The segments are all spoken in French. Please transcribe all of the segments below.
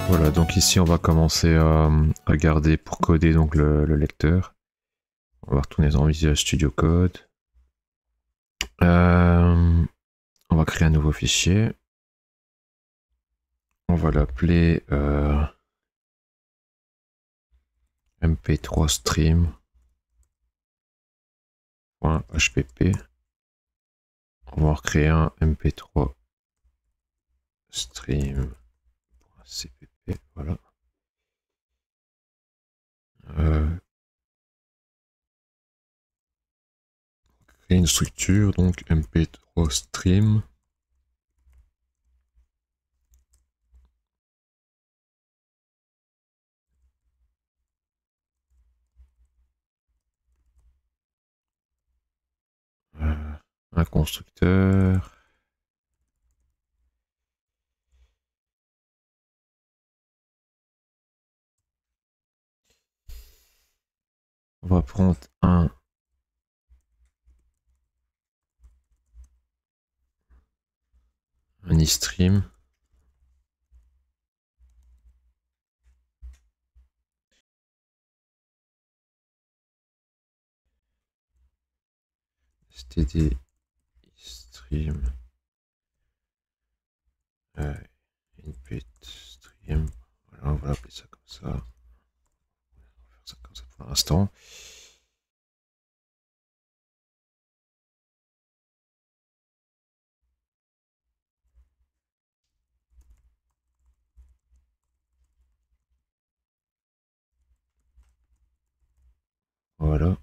Voilà, donc ici on va commencer à regarder pour coder donc le lecteur. On va retourner dans Visual Studio Code. On va créer un nouveau fichier. On va l'appeler mp3 stream.hpp. On va en recréer un mp3 stream.cpp. Voilà. Créer une structure, donc mp3 stream. Un constructeur. On va prendre un iStream. std stream input stream. Voilà, on va l'appeler ça comme ça. On va faire ça comme ça pour l'instant. Voilà.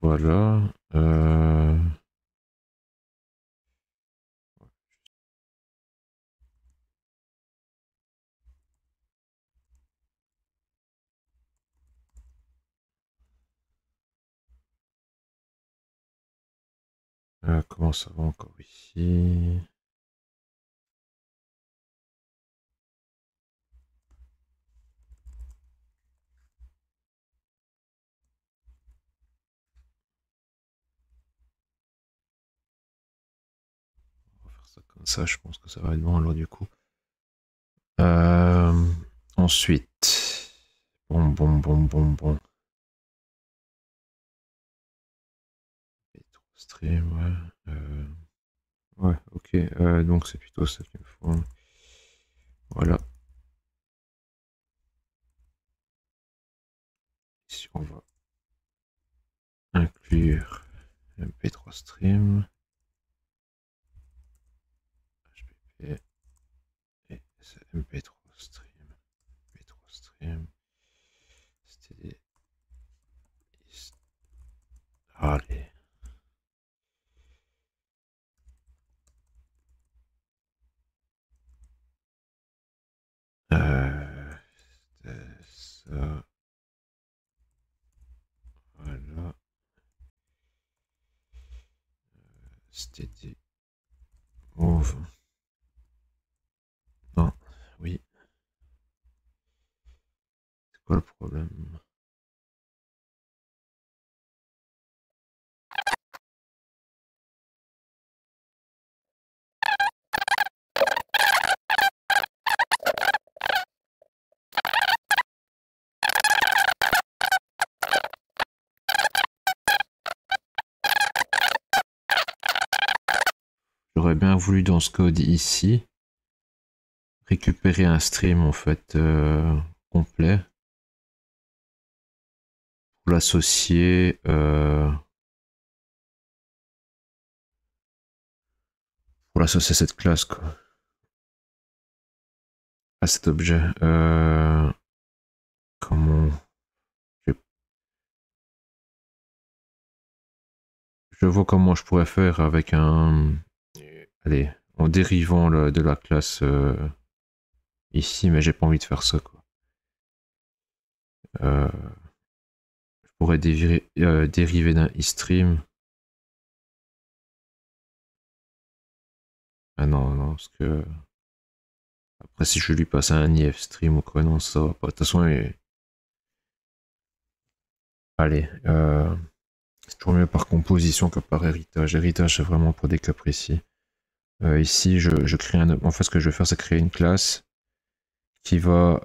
Voilà. Comment ça va encore ici? On va faire ça comme ça, je pense que ça va être bon alors du coup. Ensuite, bon. Stream, ouais, ok, donc c'est plutôt ça qu'il me faut. Voilà. Ici, on va inclure mp3 stream, hpp, et mp3 stream, std. Allez. Ça. Voilà. Std. Move. Non, oui. C'est quoi le problème? J'aurais bien voulu dans ce code ici récupérer un stream en fait complet pour l'associer à cette classe quoi, à cet objet. Comment je vois comment je pourrais faire avec un... Allez, en dérivant de la classe ici, mais j'ai pas envie de faire ça, quoi. Je pourrais dériver d'un eStream. Ah non, non, parce que... Après, si je lui passe un ifstream ou quoi, non, ça va pas. De toute façon, allez, c'est toujours mieux par composition que par héritage. Héritage, c'est vraiment pour des cas précis. Ici, je crée un... En fait, ce que je vais faire, c'est créer une classe qui va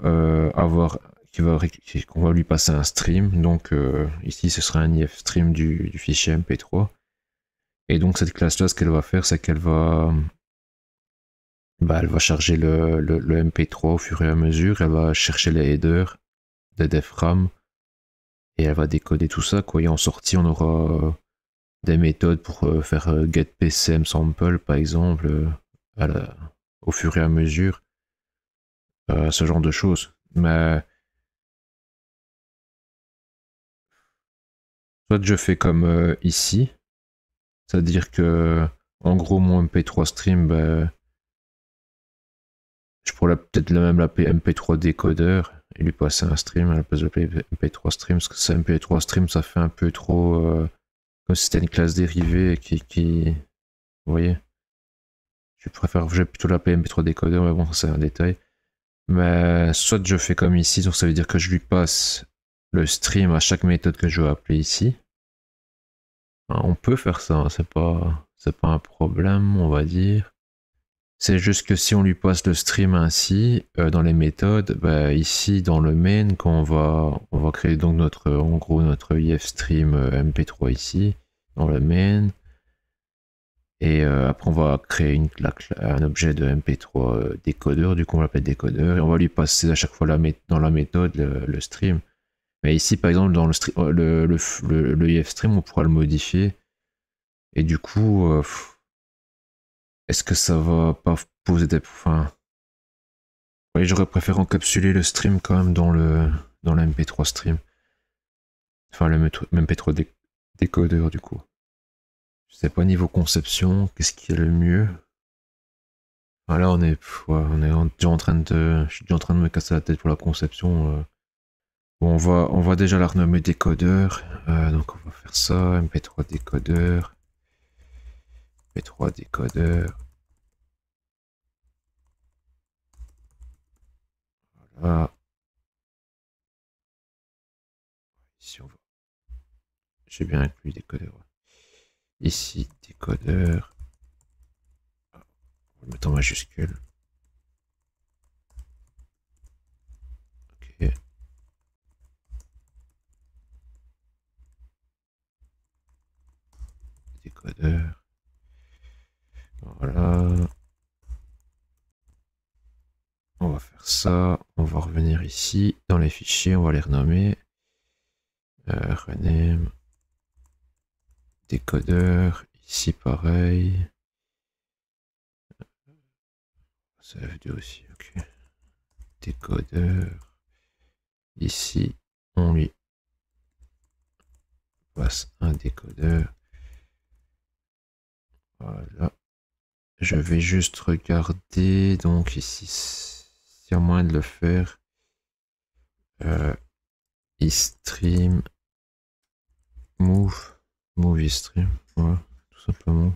avoir... qu'on va lui passer un stream. Donc, ici, ce sera un ifstream du fichier MP3. Et donc, cette classe-là, ce qu'elle va faire, c'est qu'elle va... Bah, elle va charger le MP3 au fur et à mesure. Elle va chercher les headers de defram. Et elle va décoder tout ça, quoi. Et en sortie, on aura des méthodes pour faire get PCM sample, par exemple, au fur et à mesure, ce genre de choses. Mais soit je fais comme ici, c'est-à-dire que, en gros, mon MP3 stream, bah, je pourrais peut-être même l'appeler MP3 décodeur et lui passer un stream à la place de l'appeler MP3 stream, parce que ça, MP3 stream, ça fait un peu trop comme si c'était une classe dérivée qui... Vous voyez? Je vais plutôt l'appeler MP3 décodeur, mais bon, c'est un détail. Mais soit je fais comme ici, donc ça veut dire que je lui passe le stream à chaque méthode que je veux appeler ici. Hein, on peut faire ça, hein, c'est pas un problème, on va dire. C'est juste que si on lui passe le stream ainsi dans les méthodes, bah, ici dans le main, quand on va créer donc en gros notre ifstream MP3 ici dans le main. Et après, on va créer un objet de MP3 décodeur, du coup, on l'appelle décodeur, et on va lui passer à chaque fois dans la méthode le stream. Mais ici, par exemple, dans le ifstream, on pourra le modifier. Et du coup, est-ce que ça va pas poser des... Enfin, oui, j'aurais préféré encapsuler le stream quand même dans le MP3 stream. Enfin, le MP3 décodeur, du coup. Je sais pas, niveau conception, qu'est-ce qui est le mieux? Ah, là, déjà en train je suis déjà en train de me casser la tête pour la conception. Bon, on va déjà la renommer décodeur. Donc, on va faire ça. MP3 décodeur. MP3 décodeur. Voilà. Ici, on va. J'ai bien inclus décodeur. Ici, décodeur. On va le mettre en majuscule. Ok. Décodeur. Voilà. On va faire ça. On va revenir ici dans les fichiers. On va les renommer. Rename. Décodeur. Ici, pareil. Ça F2 aussi, ok. Décodeur. Ici, on lui passe un décodeur. Voilà. Je vais juste regarder. Donc ici, s'il y a moyen de le faire. eStream. Move eStream. Voilà, tout simplement.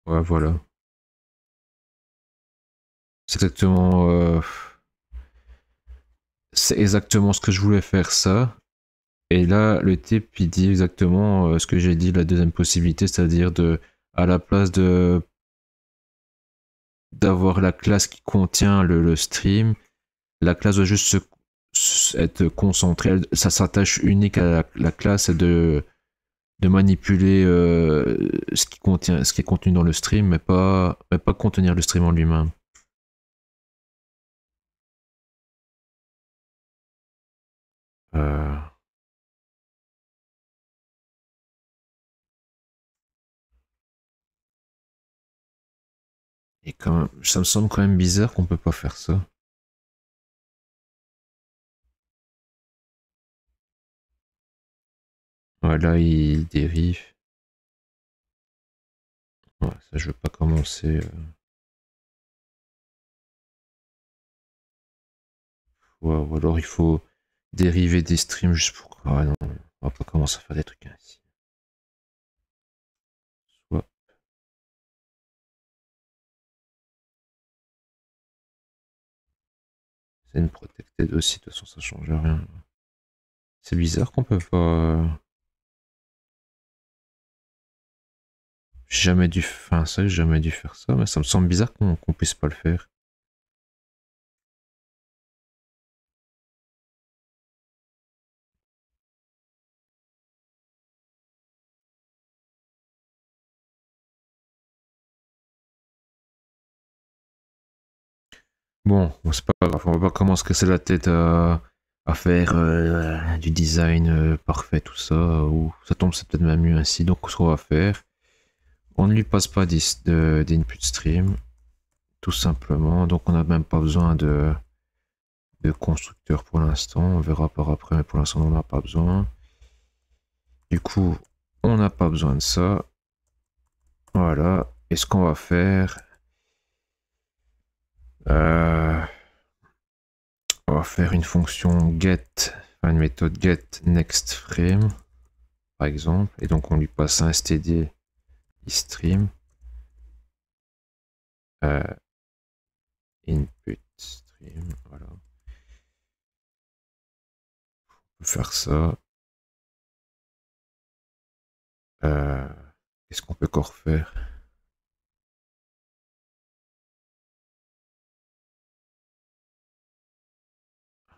Ouais, voilà. C'est exactement... c'est exactement ce que je voulais faire, ça. Et là, le type, il dit exactement ce que j'ai dit, la deuxième possibilité, c'est-à-dire à la place d'avoir la classe qui contient le stream, la classe doit juste être concentrée, ça s'attache unique à la classe et de manipuler ce qui est contenu dans le stream, mais pas contenir le stream en lui-même. Euh, Et quand même, ça me semble quand même bizarre qu'on peut pas faire ça. Voilà, il dérive. Ouais, ça, je veux pas commencer. Ou alors il faut dériver des streams juste pour. Ah non, on va pas commencer à faire des trucs ainsi. Soit. C'est une protected aussi, de toute façon ça change rien. C'est bizarre qu'on peut pas. J'ai jamais dû. Enfin, ça, j'ai jamais dû faire ça, mais ça me semble bizarre qu'on puisse pas le faire. Bon, c'est pas grave, on va pas commencer à se casser la tête à faire du design parfait, tout ça, ou ça tombe, c'est peut-être même mieux ainsi. Donc, ce qu'on va faire, on ne lui passe pas d'input stream, tout simplement. Donc, on n'a même pas besoin de constructeur pour l'instant. On verra par après, mais pour l'instant, on n'en a pas besoin. Du coup, on n'a pas besoin de ça. Voilà. Et ce qu'on va faire, euh, on va faire une fonction get, enfin une méthode get next frame, par exemple. Et donc, on lui passe un std stream input stream. Voilà. On peut faire ça. Qu'est-ce qu'on peut encore faire?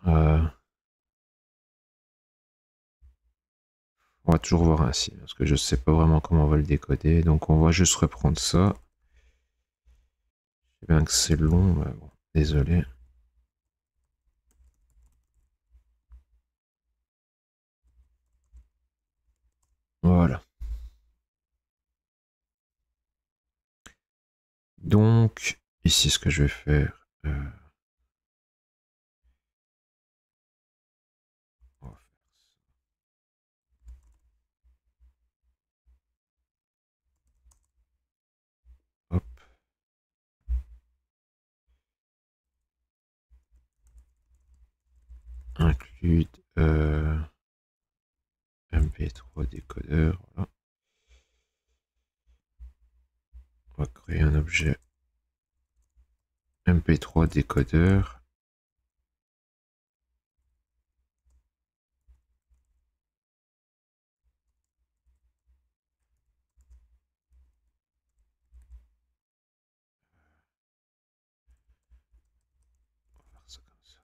euh, On va toujours voir ainsi, parce que je sais pas vraiment comment on va le décoder. Donc on va juste reprendre ça. Je sais bien que c'est long, mais bon, désolé. Voilà. Donc, ici, ce que je vais faire... on va faire ça. Hop. Include MP3 décodeur. Voilà. On va créer un objet MP3 décodeur. On va faire ça comme ça.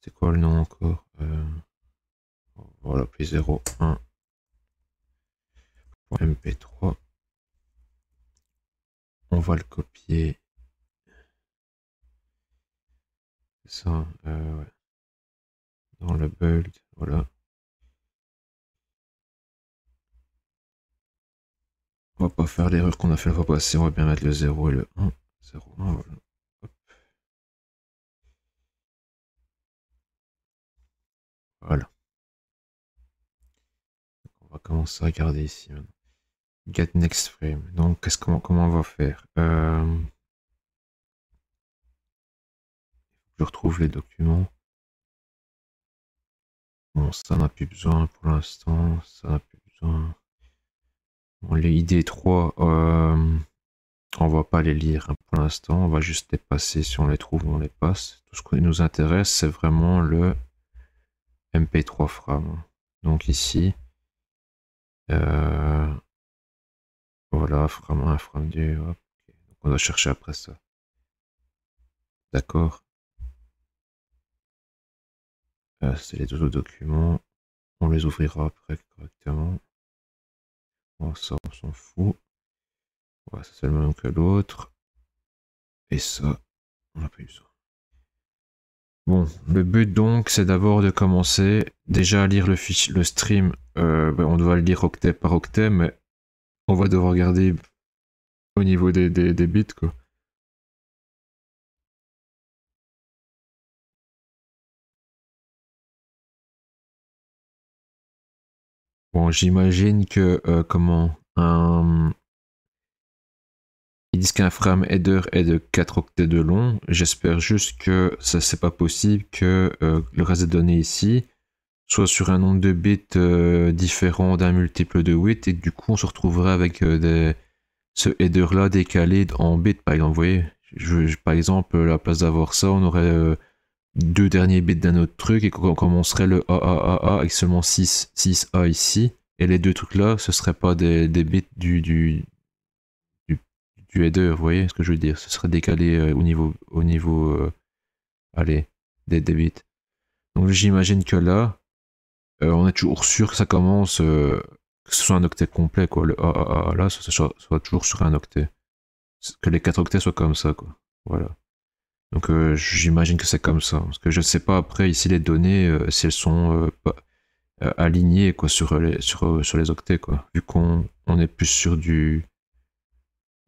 C'était quoi le nom encore? On va l'appeler 01.mp3. On va le copier. Ça, ouais. Dans le build, voilà. On va pas faire l'erreur qu'on a fait la fois passée, on va bien mettre le 0 et le 1. 0, 1, voilà. Hop. Voilà. On va commencer à regarder ici maintenant. Get next frame. Donc, comment on va faire? Je retrouve les documents. Bon, ça n'a plus besoin pour l'instant. Ça n'a plus besoin. Bon, les ID3, on va pas les lire hein, pour l'instant. On va juste les passer. Si on les trouve, on les passe. Tout ce qui nous intéresse, c'est vraiment le MP3 frame. Donc ici, voilà, frame 1, frame 2. Hop. Donc on va chercher après ça. D'accord. C'est les deux autres documents. On les ouvrira après correctement. Bon, ça, on s'en fout. Ouais, ça c'est le même que l'autre. Et ça, on n'a pas eu ça. Bon, le but donc, c'est d'abord de commencer déjà à lire le fichier, le stream. On doit le lire octet par octet, mais on va devoir regarder au niveau des bits, quoi. Bon, j'imagine que ils disent qu'un frame header est de 4 octets de long. J'espère juste que ça c'est pas possible que le reste des données ici soit sur un nombre de bits différent d'un multiple de 8 et que du coup on se retrouverait avec ce header là décalé en bits par exemple. Vous voyez, par exemple, à la place d'avoir ça, on aurait deux derniers bits d'un autre truc et qu'on commencerait le AAAA avec seulement 6A ici. Et les deux trucs là, ce serait pas des bits du header, vous voyez ce que je veux dire? Ce serait décalé au niveau allez, des bits. Donc j'imagine que là, on est toujours sûr que ça commence, que ce soit un octet complet, quoi. Le AAA là, soit toujours sur un octet. Que les 4 octets soient comme ça, quoi. Voilà. Donc j'imagine que c'est comme ça. Parce que je sais pas après ici les données, si elles sont pas, alignées quoi, sur les octets, quoi. Vu qu'on est plus sur du.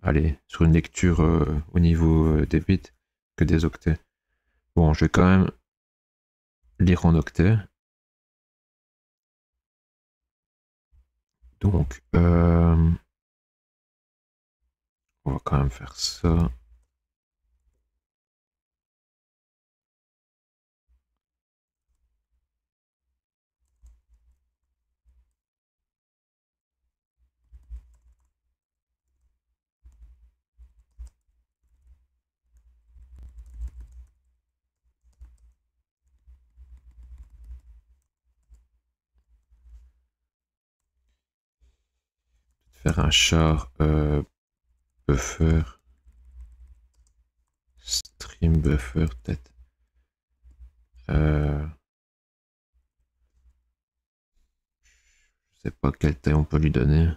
Allez, sur une lecture au niveau des bits que des octets. Bon, je vais quand même lire en octets. Donc, on va quand même faire ça. Faire un char buffer. Stream buffer, peut-être. Je sais pas quelle taille on peut lui donner.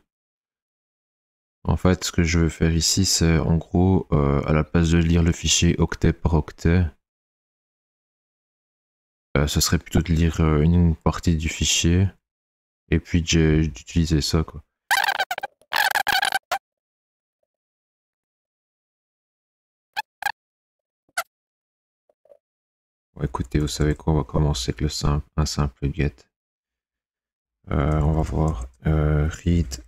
En fait, ce que je veux faire ici, c'est en gros, à la place de lire le fichier octet par octet, ce serait plutôt de lire une partie du fichier et puis d'utiliser ça, quoi. Bon, écoutez, vous savez quoi, on va commencer avec un simple get. On va voir read.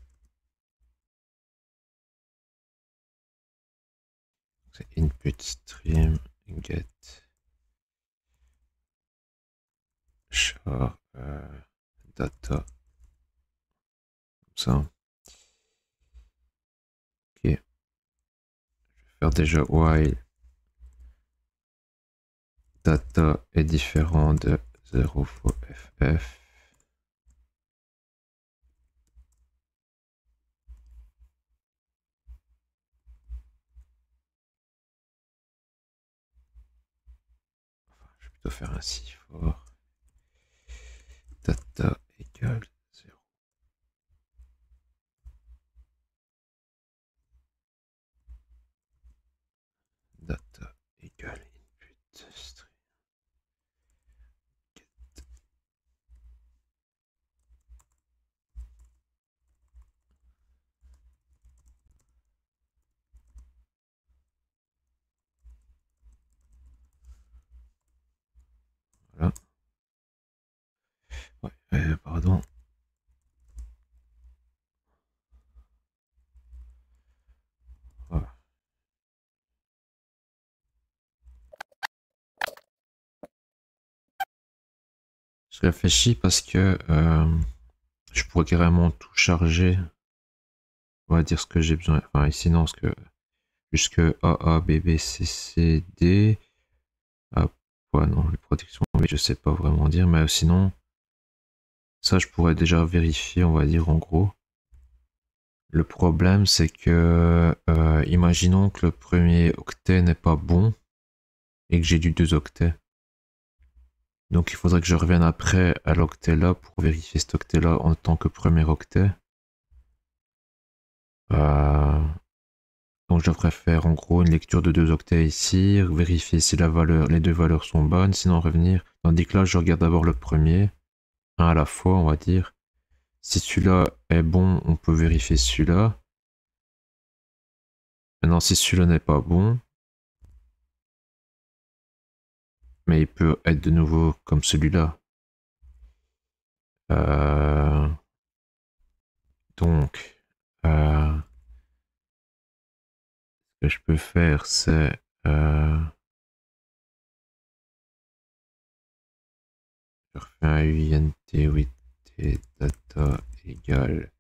C'est input stream get char data. Comme ça. Ok. Je vais faire déjà while data est différent de 0 fois ff. Je vais plutôt faire un si fort. Data égale 0. Data égale input stream get. Voilà. Ouais, pardon. Voilà. Je réfléchis parce que je pourrais carrément tout charger. On va dire ce que j'ai besoin. Enfin, ici, non, parce que jusque AA, BB, CC, D. Ah, ouais, non, les protections, mais je sais pas vraiment dire. Mais sinon, ça, je pourrais déjà vérifier, on va dire en gros. Le problème, c'est que, imaginons que le premier octet n'est pas bon et que j'ai du 2 octets. Donc il faudrait que je revienne après à l'octet là pour vérifier cet octet là en tant que premier octet. Donc je devrais faire en gros une lecture de 2 octets ici, vérifier si les deux valeurs sont bonnes, sinon revenir. Tandis que là, je regarde d'abord le premier, un à la fois, on va dire. Si celui-là est bon, on peut vérifier celui-là. Maintenant, si celui-là n'est pas bon, mais il peut être de nouveau comme celui-là. Donc, ce que je peux faire, c'est... je refais un UINT with data égale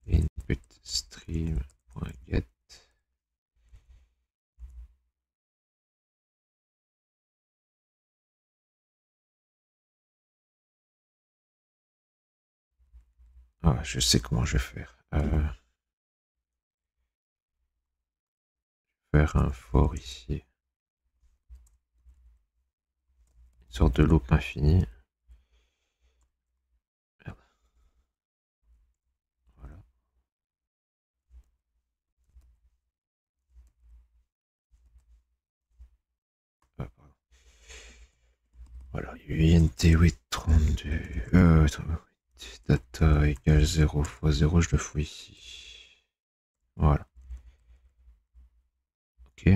input stream.get. Ah, je sais comment je vais faire. Faire un for ici. Une sorte de loop infini. Merde. Voilà. Ah, pardon. Voilà, UINT 832. Data égale 0 fois 0, je le fous ici. Voilà. Ok.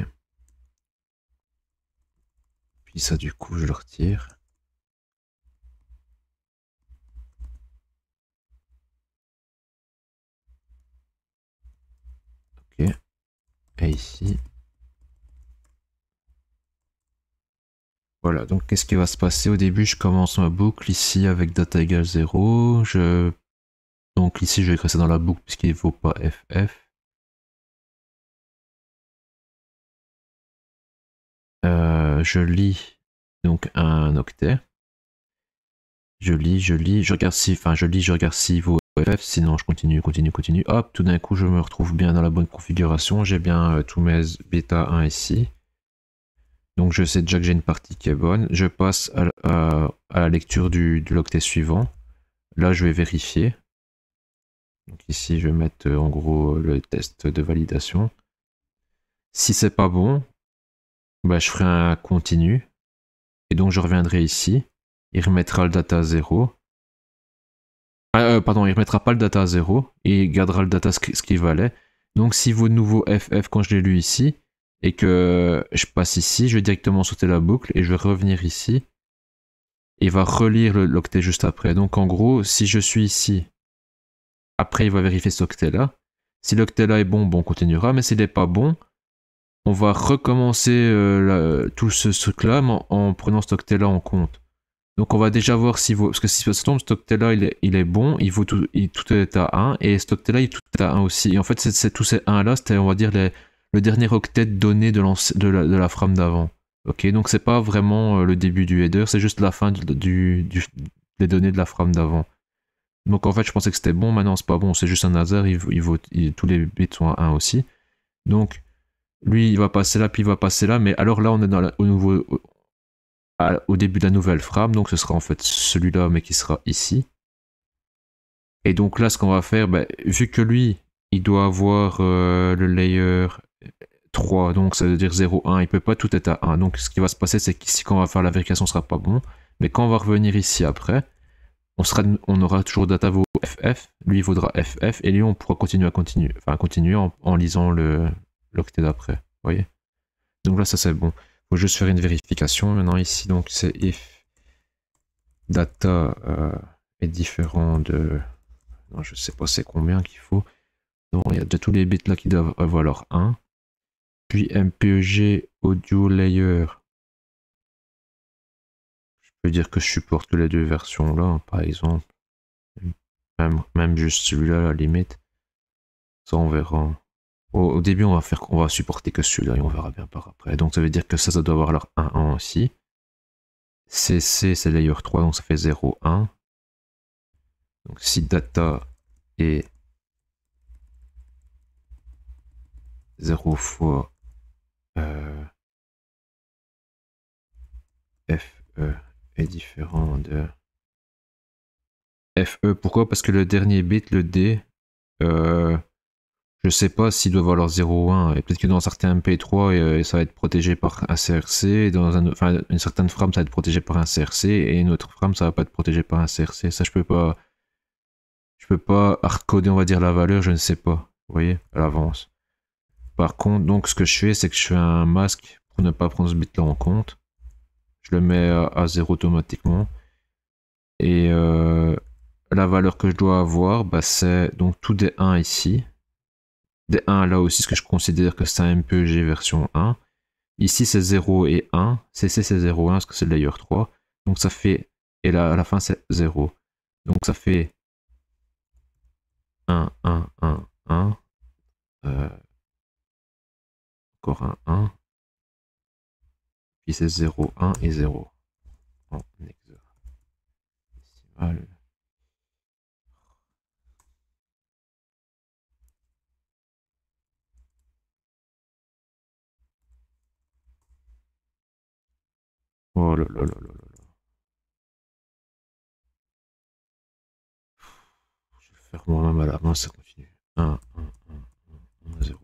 Puis ça, du coup, je le retire. Ok. Et ici. Voilà, donc qu'est-ce qui va se passer au début? Je commence ma boucle ici avec data égale 0. Donc ici, je vais écrire ça dans la boucle puisqu'il ne vaut pas FF. Je lis donc un octet. Je lis, je regarde si, je regarde si vaut FF, sinon je continue. Hop, tout d'un coup, je me retrouve bien dans la bonne configuration. J'ai bien tous mes bêta 1 ici. Donc je sais déjà que j'ai une partie qui est bonne. Je passe à la lecture de l'octet suivant. Là, je vais vérifier. Donc ici, je vais mettre en gros le test de validation. Si c'est pas bon, bah, je ferai un continu. Et donc je reviendrai ici. Il remettra le data à 0. Pardon, il remettra pas le data à 0. Et il gardera le data ce qu'il valait. Donc si vaut de nouveau FF quand je l'ai lu ici, et que je passe ici, je vais directement sauter la boucle et je vais revenir ici. Et il va relire l'octet juste après. Donc en gros, si je suis ici, après il va vérifier cet octet-là. Si l'octet là est bon, on continuera. Mais s'il n'est pas bon, on va recommencer tout ce truc-là en prenant cet octet-là en compte. Donc on va déjà voir si vaut... Parce que si ça tombe, cet octet-là, il est bon, tout est à 1, et cet octet-là, tout est à 1 aussi. Et en fait, tous ces 1-là, c'était, on va dire, le dernier octet de données de la frame d'avant. Ok, donc c'est pas vraiment le début du header, c'est juste la fin des données de la frame d'avant. Donc en fait, je pensais que c'était bon, maintenant c'est pas bon, c'est juste un hasard, tous les bits sont à 1 aussi. Donc, lui, il va passer là, puis il va passer là, mais alors là, on est au début de la nouvelle frame, donc ce sera en fait celui-là, mais qui sera ici. Et donc là, ce qu'on va faire, vu que lui, il doit avoir le layer 3, donc ça veut dire 0, 1, il peut pas tout être à 1. Donc ce qui va se passer, c'est qu'ici, quand on va faire la vérification, ce sera pas bon. Mais quand on va revenir ici après, on aura toujours data vaut FF, lui il vaudra FF, et lui on pourra continuer en lisant l'octet d'après. Vous voyez? Donc là, ça c'est bon. Faut juste faire une vérification maintenant ici. Donc c'est if data est différent de... Non, je sais pas c'est combien qu'il faut. Donc il y a déjà tous les bits là qui doivent valoir 1. Puis MPEG audio layer. Je peux dire que je supporte les deux versions là, par exemple. Même juste celui-là à la limite. Ça on verra. Au début on va supporter que celui-là et on verra bien par après. Donc ça veut dire que ça doit avoir leur 1 aussi. CC c'est layer 3 donc ça fait 0, 1. Donc si data est 0 fois FE est différent de FE, pourquoi? Parce que le dernier bit, le D, Je sais pas s'ils doivent avoir 0 ou 1. Et peut-être que dans certains MP3, ça va être protégé par un CRC. Et dans enfin, une certaine frame, ça va être protégé par un CRC. Et une autre frame, ça va pas être protégé par un CRC. Ça, je peux pas. Je peux pas hardcoder, on va dire, la valeur, je ne sais pas. Vous voyez, à l'avance. Par contre, donc, ce que je fais, c'est que je fais un masque pour ne pas prendre ce bit-là en compte. Je le mets à 0 automatiquement. Et la valeur que je dois avoir, bah, c'est donc tout des 1 ici. Des 1 là aussi, ce que je considère que c'est un MPEG version 1. Ici, c'est 0 et 1. CC, c'est 0 et 1 parce que c'est le layer 3. Donc ça fait... Et là, à la fin, c'est 0. Donc ça fait 1, 1, 1, 1. Encore un 1. Puis c'est 0, 1 et 0. En hexadécimal. Oh là là là là là. Je vais faire moi-même à la main, ça continue. 1, 1, 1, 1, 0,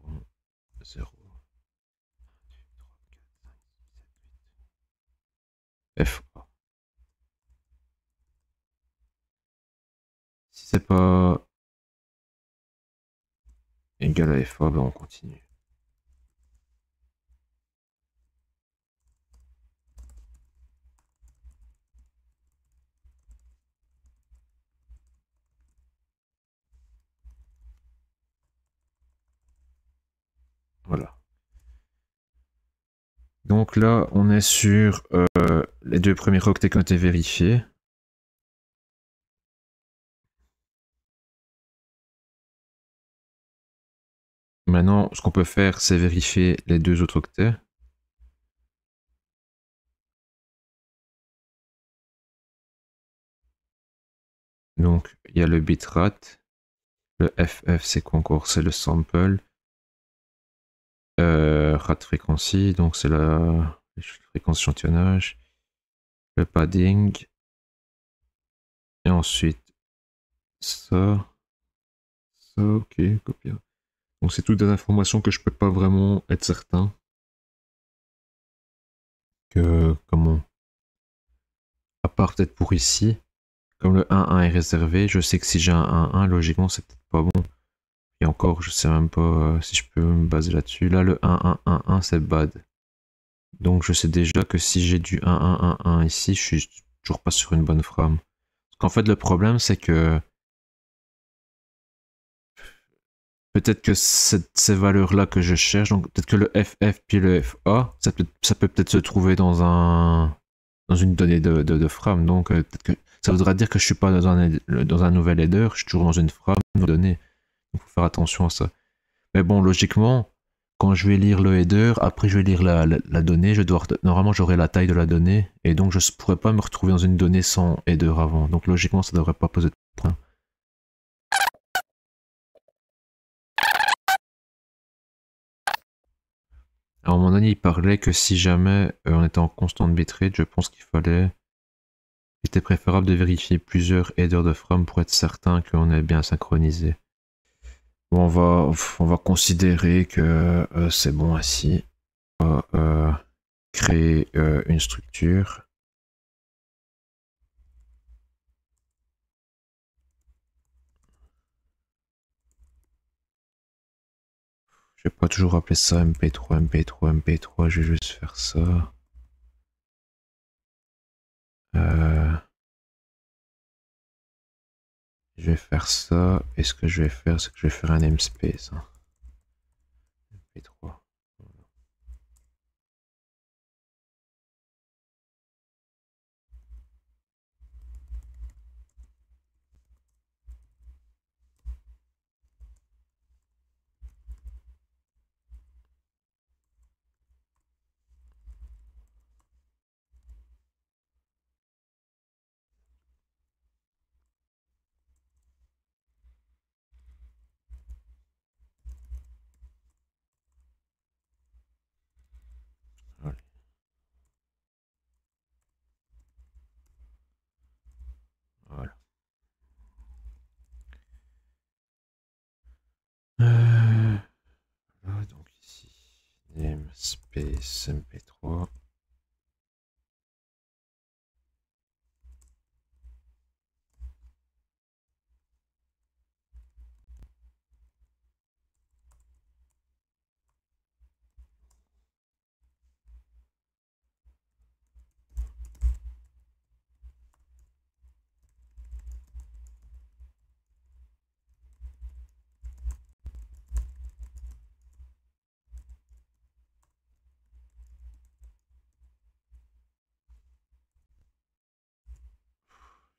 0. F. Si c'est pas égal à FA, ben on continue. Voilà. Donc là, on est sur les deux premiers octets qui ont été vérifiés. Maintenant, ce qu'on peut faire, c'est vérifier les deux autres octets. Donc, il y a le bitrate. Le FF, c'est quoi encore? C'est le sample. Rate frequency, donc c'est la fréquence échantillonnage. Le padding. Et ensuite, ça. Ça, ok, copier. Donc c'est toutes des informations que je peux pas vraiment être certain que comment. À part peut-être pour ici, comme le 1-1 est réservé, je sais que si j'ai un 1-1, logiquement c'est peut-être pas bon. Et encore, je sais même pas si je peux me baser là-dessus. Là, le 1-1-1-1 c'est bad. Donc je sais déjà que si j'ai du 1-1-1-1 ici, je suis toujours pas sur une bonne frame. Parce qu'en fait, le problème c'est que peut-être que ces valeurs-là que je cherche, donc peut-être que le FF puis le FA, ça peut peut-être se trouver dans une donnée de frame. Donc peut-être que ça voudra dire que je suis pas dans un nouvel header, je suis toujours dans une frame de données. Il faut faire attention à ça. Mais bon, logiquement, quand je vais lire le header, après je vais lire la donnée, normalement j'aurai la taille de la donnée, et donc je ne pourrais pas me retrouver dans une donnée sans header avant. Donc logiquement, ça ne devrait pas poser de problème. À un moment donné, il parlait que si jamais on était en constante bitrate, je pense qu'il était préférable de vérifier plusieurs headers de frame pour être certain qu'on est bien synchronisé. Bon, on va considérer que c'est bon ainsi. On va créer une structure. Je vais pas toujours appeler ça MP3, MP3, MP3, je vais juste faire ça. Je vais faire ça, et ce que je vais faire, c'est que je vais faire un namespace. Hein. MP3. Space MP3.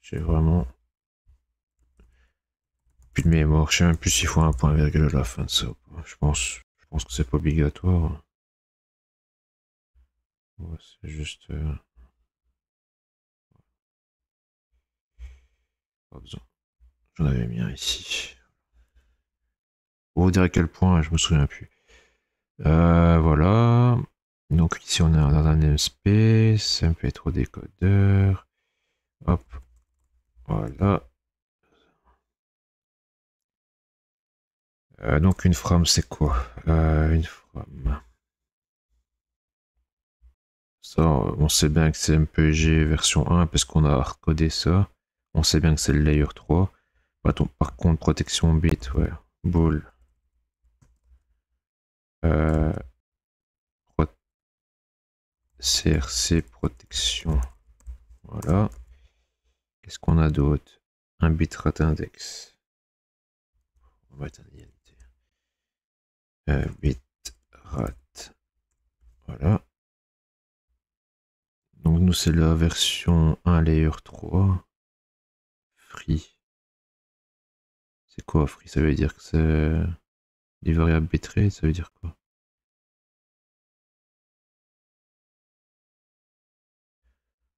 J'ai vraiment plus de mémoire. Je sais même plus s'il faut un point virgule à la fin de ça. Je pense que c'est pas obligatoire. Ouais, c'est juste. Pas besoin. J'en avais mis un ici. Pour vous dire à quel point, je me souviens plus. Voilà. Donc ici on est dans un namespace, MP3 décodeur. Hop. Voilà. Donc une frame c'est quoi? Une frame. Ça, on sait bien que c'est MPG version 1 parce qu'on a hardcodé ça. On sait bien que c'est le layer 3. Par contre, protection bit, ouais. Bool. Euh, CRC protection. Voilà. Qu'est-ce qu'on a d'autre? Un bitrate index. On va mettre un INT. Bitrate. Voilà. Donc nous c'est la version 1 layer 3. Free. C'est quoi free? Ça veut dire que c'est des variables bitrate, ça veut dire quoi?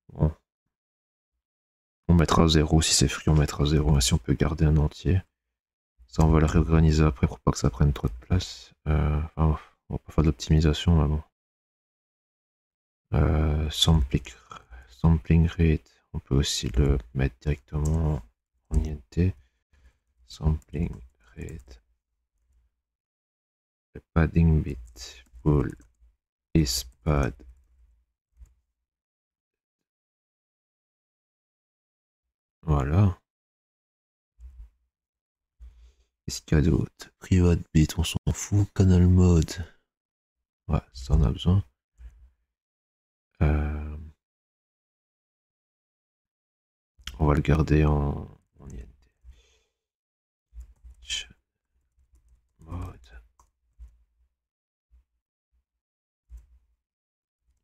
Bon. On mettra 0 si c'est free, on mettra 0 si on peut garder un entier. Ça on va le réorganiser après pour pas que ça prenne trop de place. Enfin, on va pas faire de l'optimisation mais bon. Sampling rate, on peut aussi le mettre directement en INT. Sampling rate. Le padding bit. Bool is pad. Voilà. Qu'est-ce qu'il y a d'autre? Private bit, on s'en fout. Canal mode. Ouais, ça en a besoin. On va le garder en INT. Mode.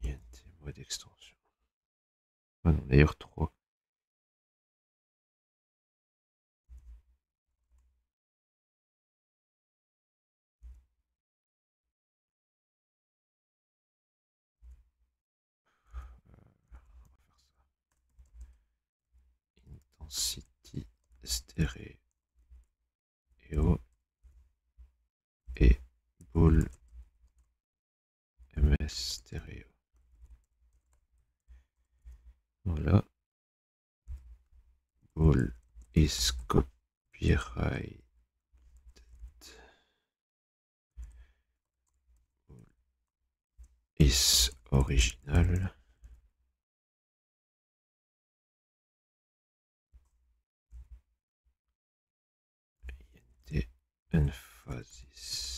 INT, mode extension. Ah non, layer 3. Intensity stéréo et bool ms stéréo. Voilà. Bool is copyright. Is original. INT emphasis.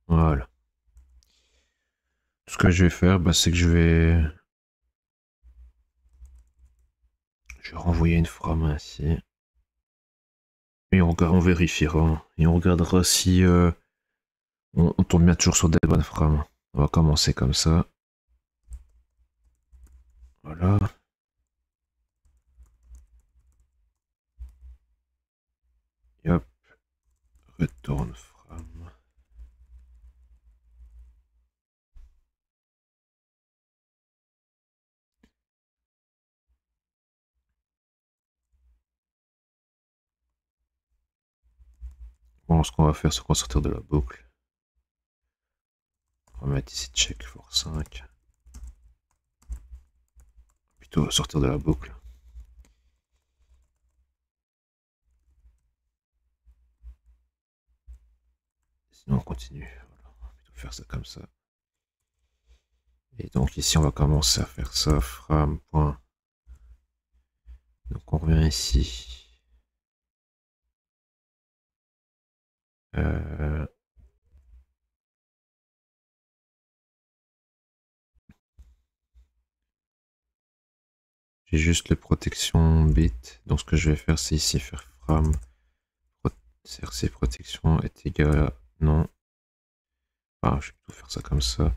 Voilà. Ce que je vais faire, bah, c'est que je vais renvoyer une frame ainsi. Et on vérifiera. Et on regardera si on tombe bien toujours sur des bonnes frames. On va commencer comme ça. Voilà. Et hop. Retourne frame. Bon, ce qu'on va faire, c'est qu'on va sortir de la boucle. On va mettre ici check for 5. Plutôt sortir de la boucle. Sinon, on continue. Voilà. On va plutôt faire ça comme ça. Et donc ici, on va commencer à faire ça. Fram. Point. Donc on revient ici. J'ai juste les protections bit. Donc ce que je vais faire, c'est ici faire fram crc protection est égal à non. Enfin, je vais plutôt faire ça comme ça.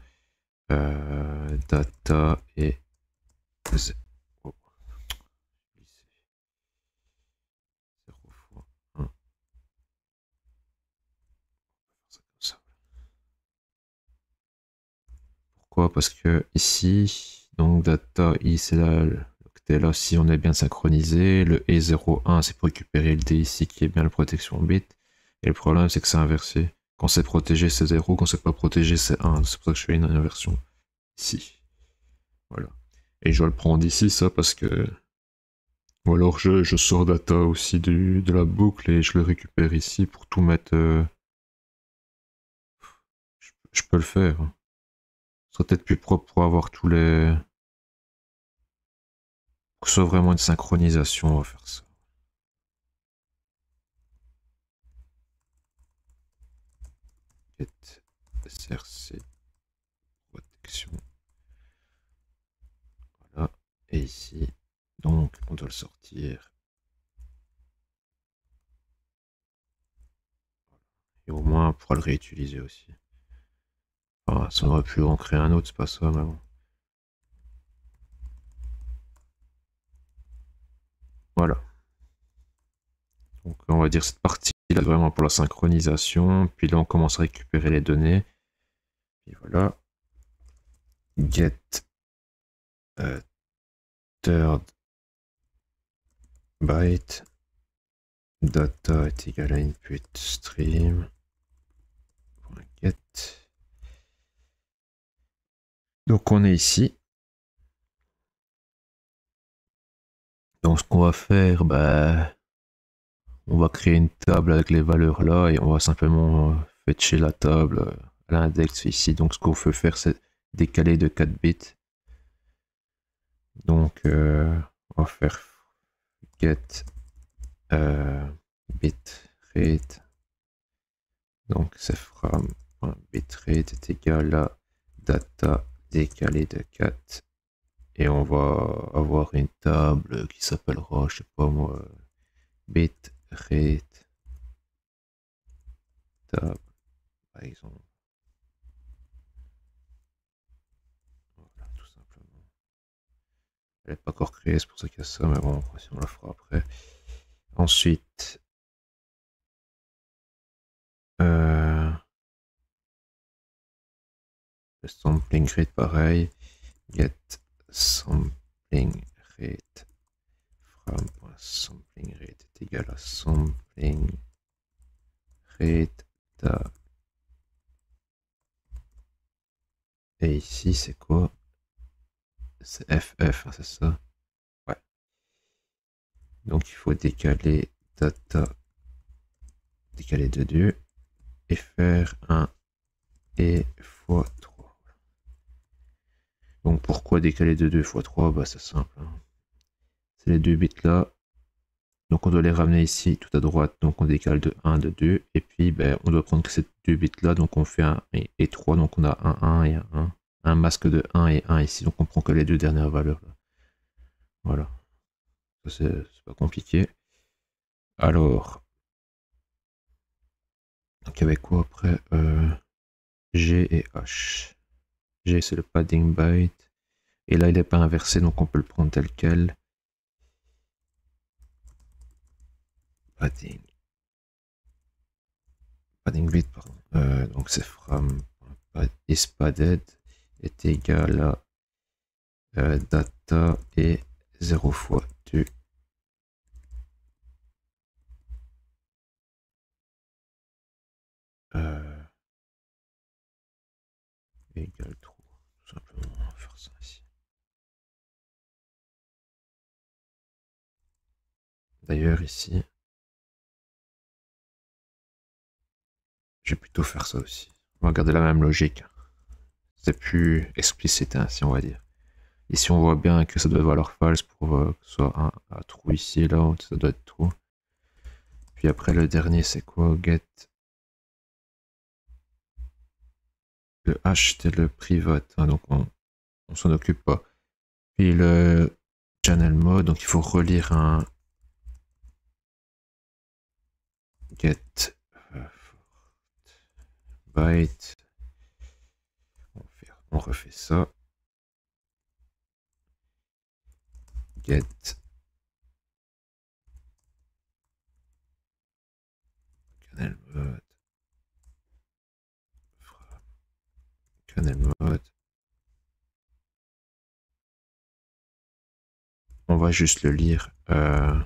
Data et oh. 0 fois 1. Ça comme ça. Pourquoi? Parce que ici, donc data i c'est là. Là, si on est bien synchronisé, le E01 c'est pour récupérer le D ici qui est bien la protection bit. Et le problème c'est que c'est inversé. Quand c'est protégé c'est 0, quand c'est pas protégé c'est 1. C'est pour ça que je fais une inversion ici. Voilà. Et je dois le prendre ici ça parce que... Ou alors je sors data aussi de la boucle et je le récupère ici pour tout mettre... Je peux le faire. Ce serait peut-être plus propre pour avoir tous les... Pour que ce soit vraiment une synchronisation, on va faire ça. Get src protection. Voilà. Et ici, donc on doit le sortir. Et au moins on pourra le réutiliser aussi. Enfin, ça aurait pu en créer un autre, c'est pas ça, mais bon. Voilà. Donc on va dire cette partie là vraiment pour la synchronisation. Puis là on commence à récupérer les données. Et voilà. Get third byte data est égal à input stream. Get. Donc on est ici. Donc ce qu'on va faire, bah, on va créer une table avec les valeurs là et on va simplement fetcher la table à l'index ici. Donc ce qu'on veut faire, c'est décaler de 4 bits. Donc on va faire get bitrate. Donc c'est from.bitrate est égal à data décalé de 4. Et on va avoir une table qui s'appellera, je sais pas moi, bitrate table, par exemple. Voilà, tout simplement. Elle n'est pas encore créée, c'est pour ça qu'il y a ça, mais bon, si on la fera après. Ensuite, le sampling rate, pareil. Get sampling rate from.sampling rate est égal à sampling rate table. Et ici, c'est quoi? C'est FF, hein, c'est ça? Ouais. Donc il faut décaler data, décaler de 2 et faire un et fois 3. Donc pourquoi décaler de 2 fois 3? Bah c'est simple. Hein. C'est les deux bits là. Donc on doit les ramener ici tout à droite. Donc on décale de 1, de 2. Et puis ben, on doit prendre que ces deux bits là. Donc on fait un et 3. Donc on a un 1 et un 1. Un masque de 1 et 1 ici. Donc on prend que les deux dernières valeurs là. Voilà. Ça c'est pas compliqué. Alors. Donc avec quoi après G et H. G c'est le padding byte. Et là il n'est pas inversé donc on peut le prendre tel quel. Padding bit, pardon. Donc c'est from is padded est égal à data et 0 fois 2. égale true. Tout simplement, on va faire ça ici. D'ailleurs, ici, je vais plutôt faire ça aussi. On va garder la même logique. C'est plus explicite ainsi, on va dire. Ici, on voit bien que ça doit valoir false pour que ce soit un true ici, là, ça doit être true. Puis après, le dernier, c'est quoi? Get. Le H, c'était le private, hein, donc on s'en occupe pas. Puis le channel mode, donc il faut relire un get byte. On refait ça. Get channel mode. Channel mode. On va juste le lire. On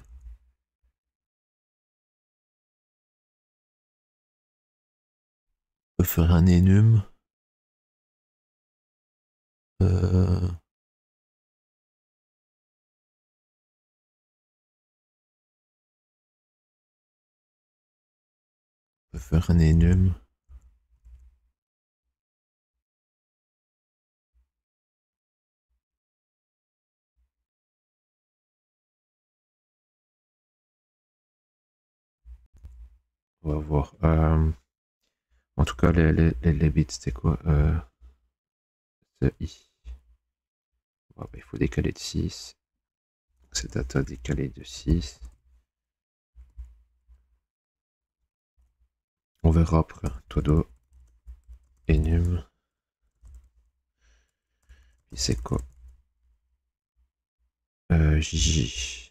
peut faire un enum. On peut faire un enum. On va voir. En tout cas, les bits, c'était quoi? C'est I. Bon, bah, il faut décaler de 6. C'est data décalé de 6. On verra après. Todo enum. Puis c'est quoi? JJ.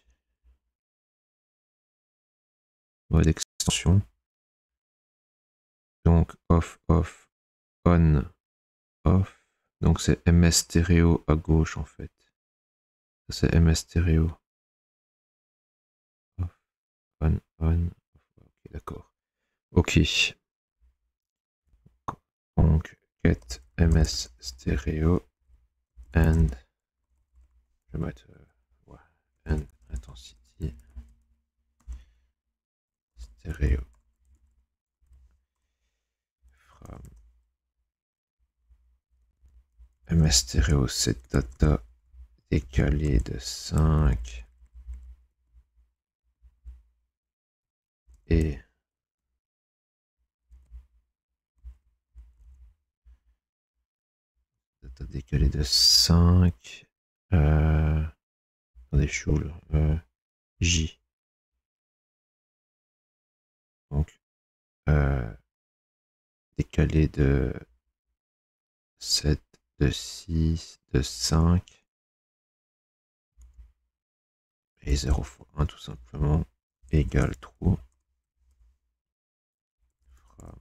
Mode extension. Donc off, off, on, off. Donc c'est MS stéréo à gauche en fait. Ça c'est MS stéréo. Off, on, on. Ok, d'accord. Ok. Donc get MS stéréo and je vais mettre ouais, and intensity stéréo from MS stéréo set data décalé de 5 et data décalé de 5 attendez, choule J. Donc décalé de 7, de 6, de 5 et 0 fois 1 tout simplement égale true. From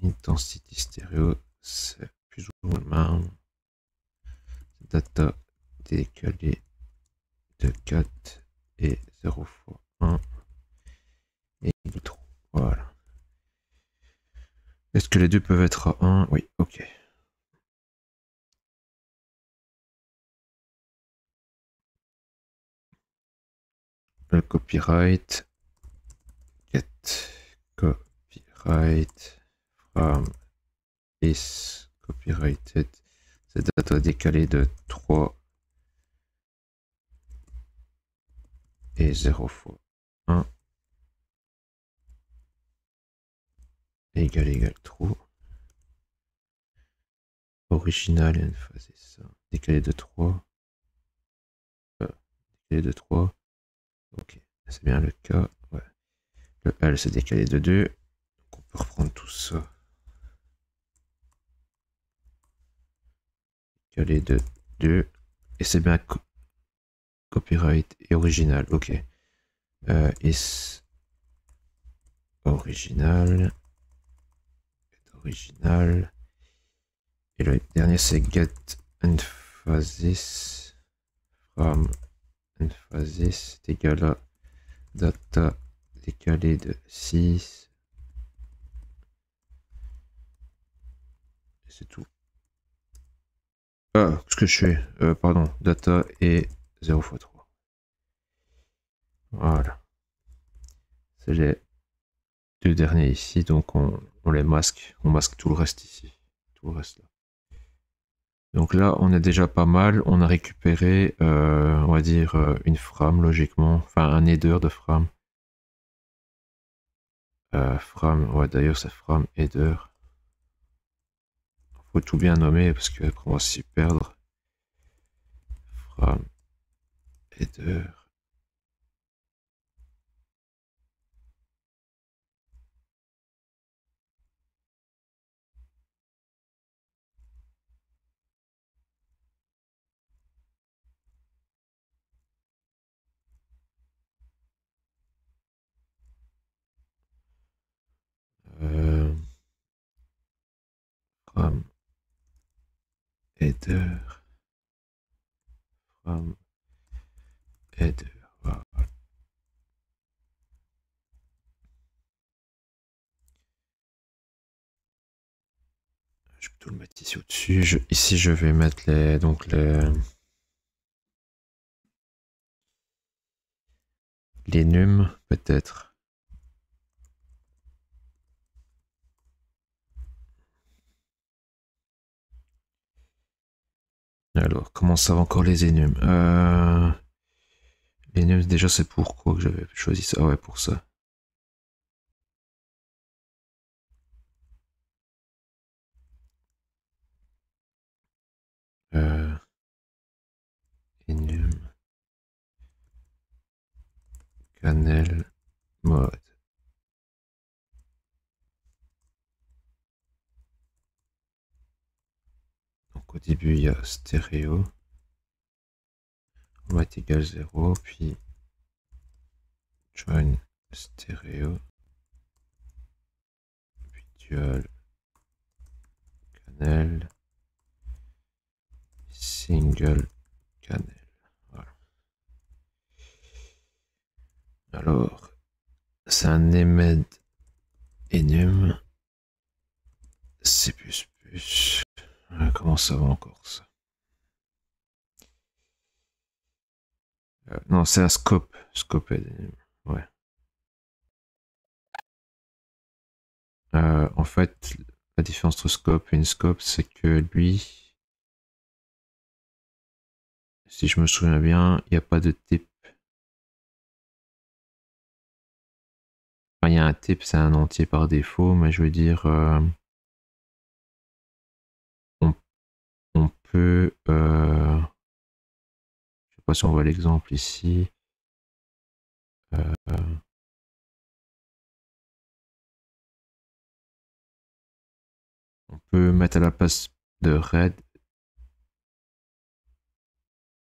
intensity stéréo, c'est plus ou moins data décalé de 4 et 0 fois 1 égale true. Voilà. Est-ce que les deux peuvent être à 1? Oui, ok. Le copyright get copyright from is copyrighted, c'est data décalé de 3 et 0 fois 1 égale true. Original, il faisait ça. Décalé de 3. Décalé de 3. Ok, c'est bien le cas. Ouais. Le L, c'est décalé de 2. Donc on peut reprendre tout ça. Décalé de 2. Et c'est bien copyright et original. Ok. Is original. Original. Et le dernier, c'est get emphasis from emphasis est égal à data décalé de 6. C'est tout. Ah, ce que je fais, pardon, data et 0 x 3. Voilà. C'est les deux derniers ici, donc on les masque. On masque tout le reste ici. Tout le reste là. Donc là, on est déjà pas mal. On a récupéré, on va dire, une frame, logiquement. Enfin, un header de frame. Frame, ouais, d'ailleurs, c'est frame header. Faut tout bien nommer parce que on va s'y perdre. Frame header. Euh, frame header. Frame header. Voilà. Je peux tout le mettre ici au-dessus. Ici, je vais mettre les nums, peut-être. Alors, comment ça va encore les enums les nums, déjà, c'est pourquoi que j'avais choisi ça. Ah ouais, pour ça. Euh, enum, cannel, mode. Donc, au début, il y a stéréo. On va être égal 0, puis join stéréo, puis dual cannel, single cannel. Voilà. Alors, c'est un emed enum C++. Comment ça va encore ça non, c'est un scope. Scope enum. Ouais. En fait, la différence entre scope et une scope, c'est que lui, si je me souviens bien, il n'y a pas de type. Enfin, il y a un type, c'est un entier par défaut, mais je veux dire, on, on peut, je sais pas si on voit l'exemple ici. Euh, on peut mettre à la place de red.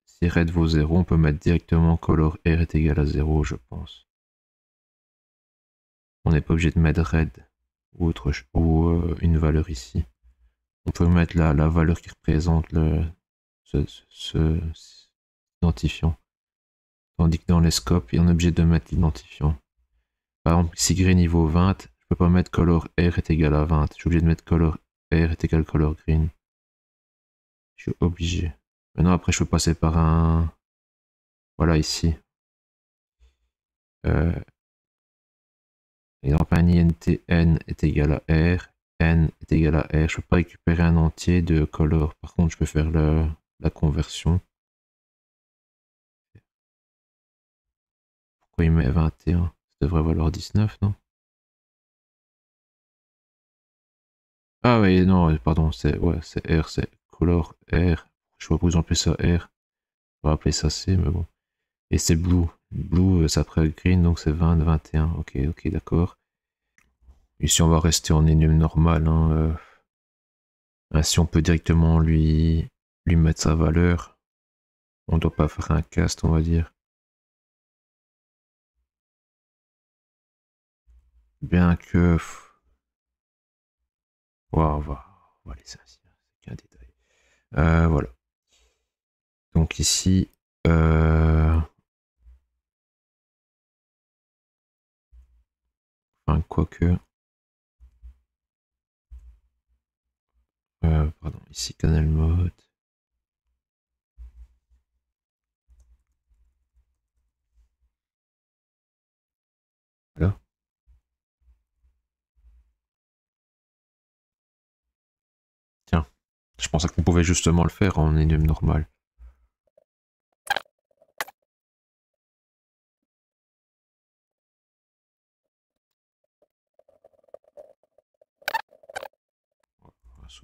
Si red vaut 0, on peut mettre directement color r est égal à 0, je pense. On n'est pas obligé de mettre red ou une valeur ici. On peut mettre la valeur qui représente ce identifiant. Tandis que dans les scopes, on est obligé de mettre l'identifiant. Par exemple, si green niveau 20, je peux pas mettre color r est égal à 20. Je suis obligé de mettre color r est égal à color green. Je suis obligé. Maintenant, après, je peux passer par un... Voilà, ici. Euh, Exemple, un int n est égal à r, n est égal à r. Je peux pas récupérer un entier de color. Par contre, je peux faire la conversion. Pourquoi il met 21? Ça devrait valoir 19, non? Ah oui, non, pardon, c'est ouais, c'est R, c'est color R. Je vois pas appeler ça R. On va appeler ça C, mais bon. Et c'est blue. Blue, c'est après green, donc c'est 20, 21. Ok, ok, d'accord. Ici, on va rester en enum normal. Hein, ainsi, on peut directement lui mettre sa valeur. On doit pas faire un cast, on va dire. Bien que... Wow, on va laisser ainsi. C'est qu'un détail. Voilà. Donc ici... Enfin, quoique... pardon, ici, canal mode. Je pensais qu'on pouvait justement le faire en enum normal.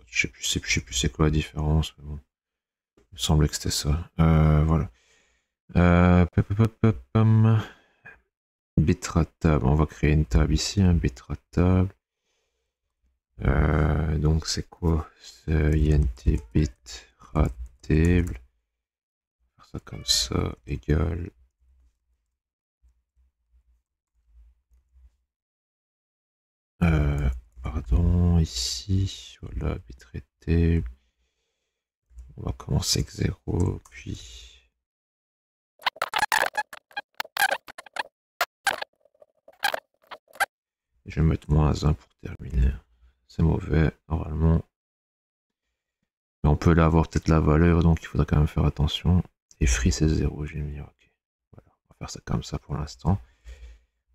Je sais plus c'est quoi la différence, mais bon. Il me semblait que c'était ça. Voilà. Bitra table. On va créer une table ici, un bitra table. Donc c'est quoi? C'est int bitra table. Faire ça comme ça, égal. Pardon, ici, voilà, bitrate table. On va commencer avec 0, puis... Je vais mettre -1 pour terminer. C'est mauvais, normalement. Mais on peut avoir peut-être la valeur, donc il faudra quand même faire attention. Et free c'est 0, j'ai mis, ok. Voilà, on va faire ça comme ça pour l'instant.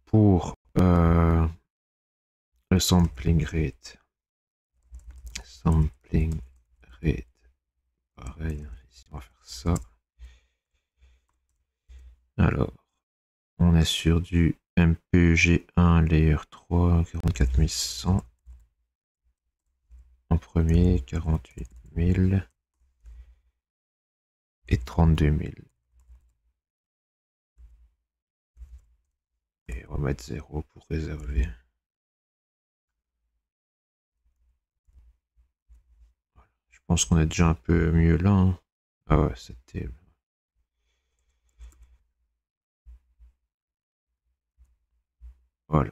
Pour le sampling rate. Sampling rate. Pareil, ici on va faire ça. Alors, on est sur du MPG1 Layer 3, 44100. En premier, 48 000 et 32 000. Et on va mettre 0 pour réserver. Je pense qu'on est déjà un peu mieux là. Hein. Ah ouais, c'était... Voilà.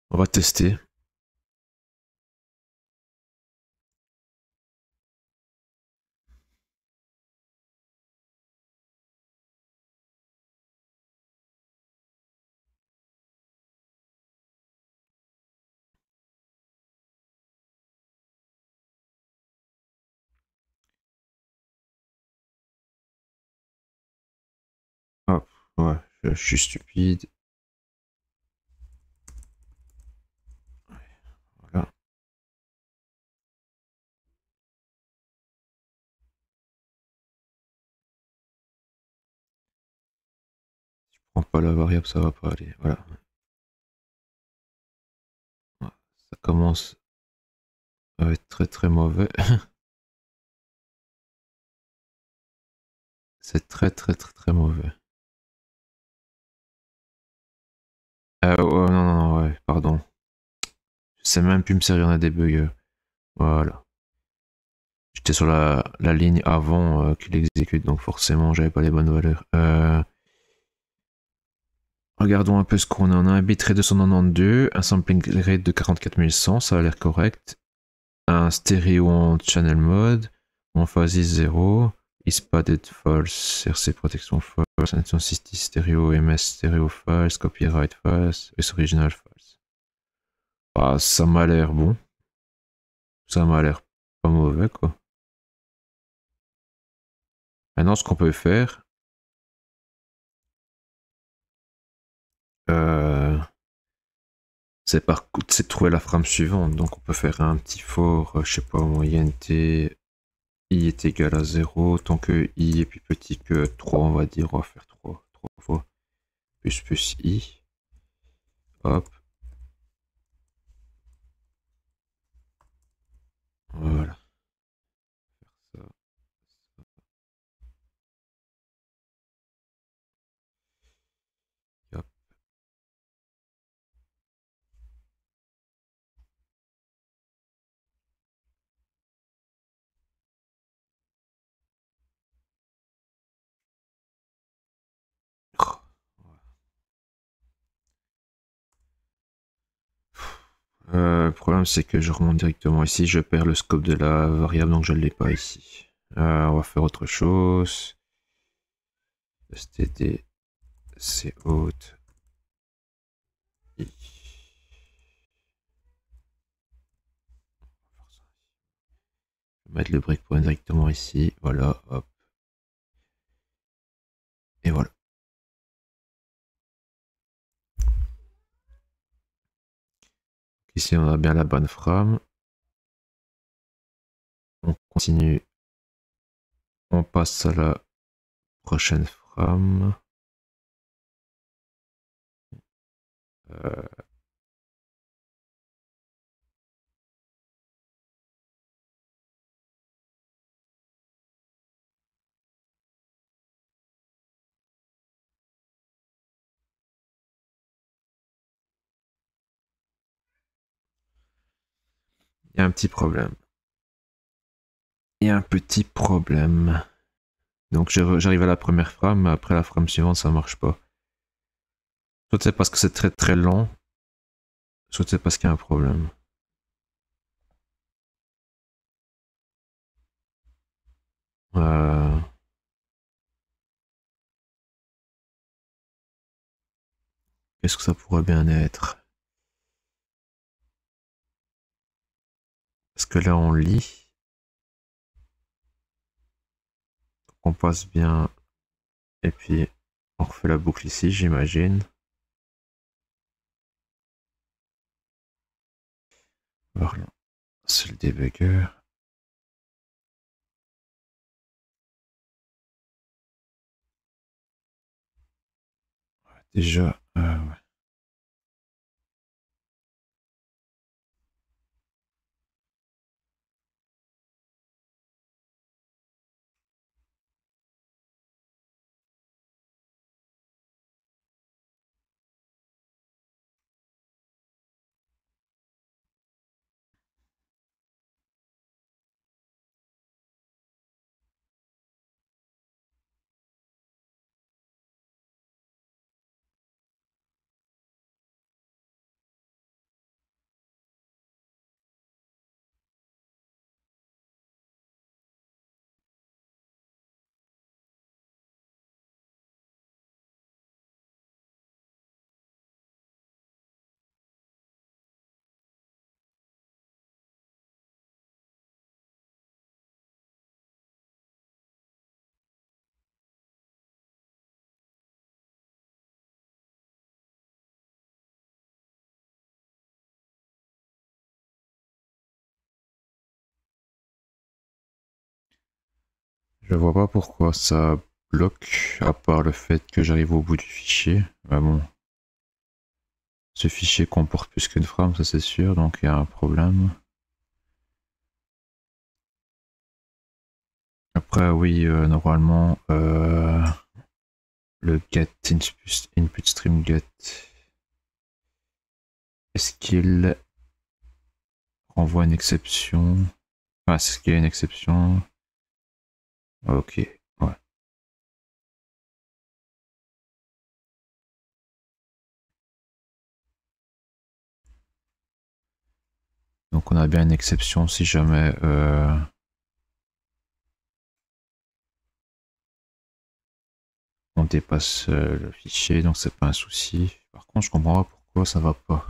On va tester. Hop, ouais, je suis stupide. Voilà. Si je prends pas la variable, ça va pas aller. Voilà. Ça commence à être très très mauvais. C'est très très très très mauvais. Ouais, non, non, non, ouais, pardon. Je sais même plus me servir d'un débugger. Voilà. J'étais sur la ligne avant qu'il exécute, donc forcément j'avais pas les bonnes valeurs. Regardons un peu ce qu'on a. On a un bitrate de 192, un sampling rate de 44100, ça a l'air correct. Un stéréo en channel mode, en phase 0, is padded false, RC protection false, intensity stéréo, MS stéréo false, copyright false, is original false. Ah, ça m'a l'air bon. Ça m'a l'air pas mauvais, quoi. Maintenant, ce qu'on peut faire, c'est de trouver la frame suivante. Donc, on peut faire un petit for, je sais pas, int i est égal à 0, tant que i est plus petit que 3, on va dire, on va faire 3 fois, plus i. Hop. Voilà. Ça, hop. Le problème, c'est que je remonte directement ici, je perds le scope de la variable, donc je ne l'ai pas ici. On va faire autre chose. std cout i. Je vais mettre le breakpoint directement ici. Voilà, hop. Et voilà. Ici, on a bien la bonne frame. On continue. On passe à la prochaine frame. Il y a un petit problème. Il y a un petit problème. Donc j'arrive à la première frame, mais après la frame suivante, ça marche pas. Soit c'est parce que c'est très très lent, soit c'est parce qu'il y a un problème. Euh... Qu'est-ce que ça pourrait bien être? Parce que là on lit, on passe bien, et puis on refait la boucle ici, j'imagine. Voilà, c'est le debugger. Déjà, ouais. Je vois pas pourquoi ça bloque, à part le fait que j'arrive au bout du fichier. Ah bon. Ce fichier comporte plus qu'une frame, ça c'est sûr, donc il y a un problème. Après, oui, normalement, le get input stream get, est-ce qu'il renvoie une exception? Enfin, est-ce qu'il y a une exception? Ok, ouais. Donc on a bien une exception si jamais on dépasse le fichier, donc c'est pas un souci. Par contre, je comprends pas pourquoi ça va pas.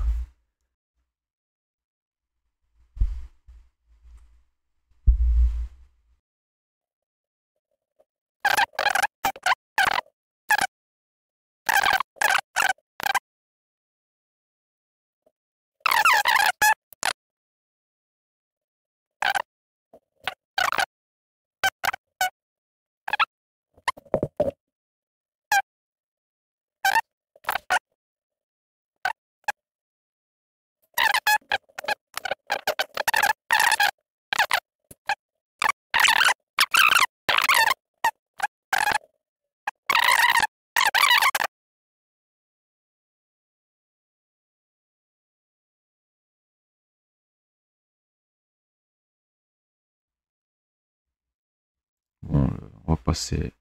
Bon, on va passer.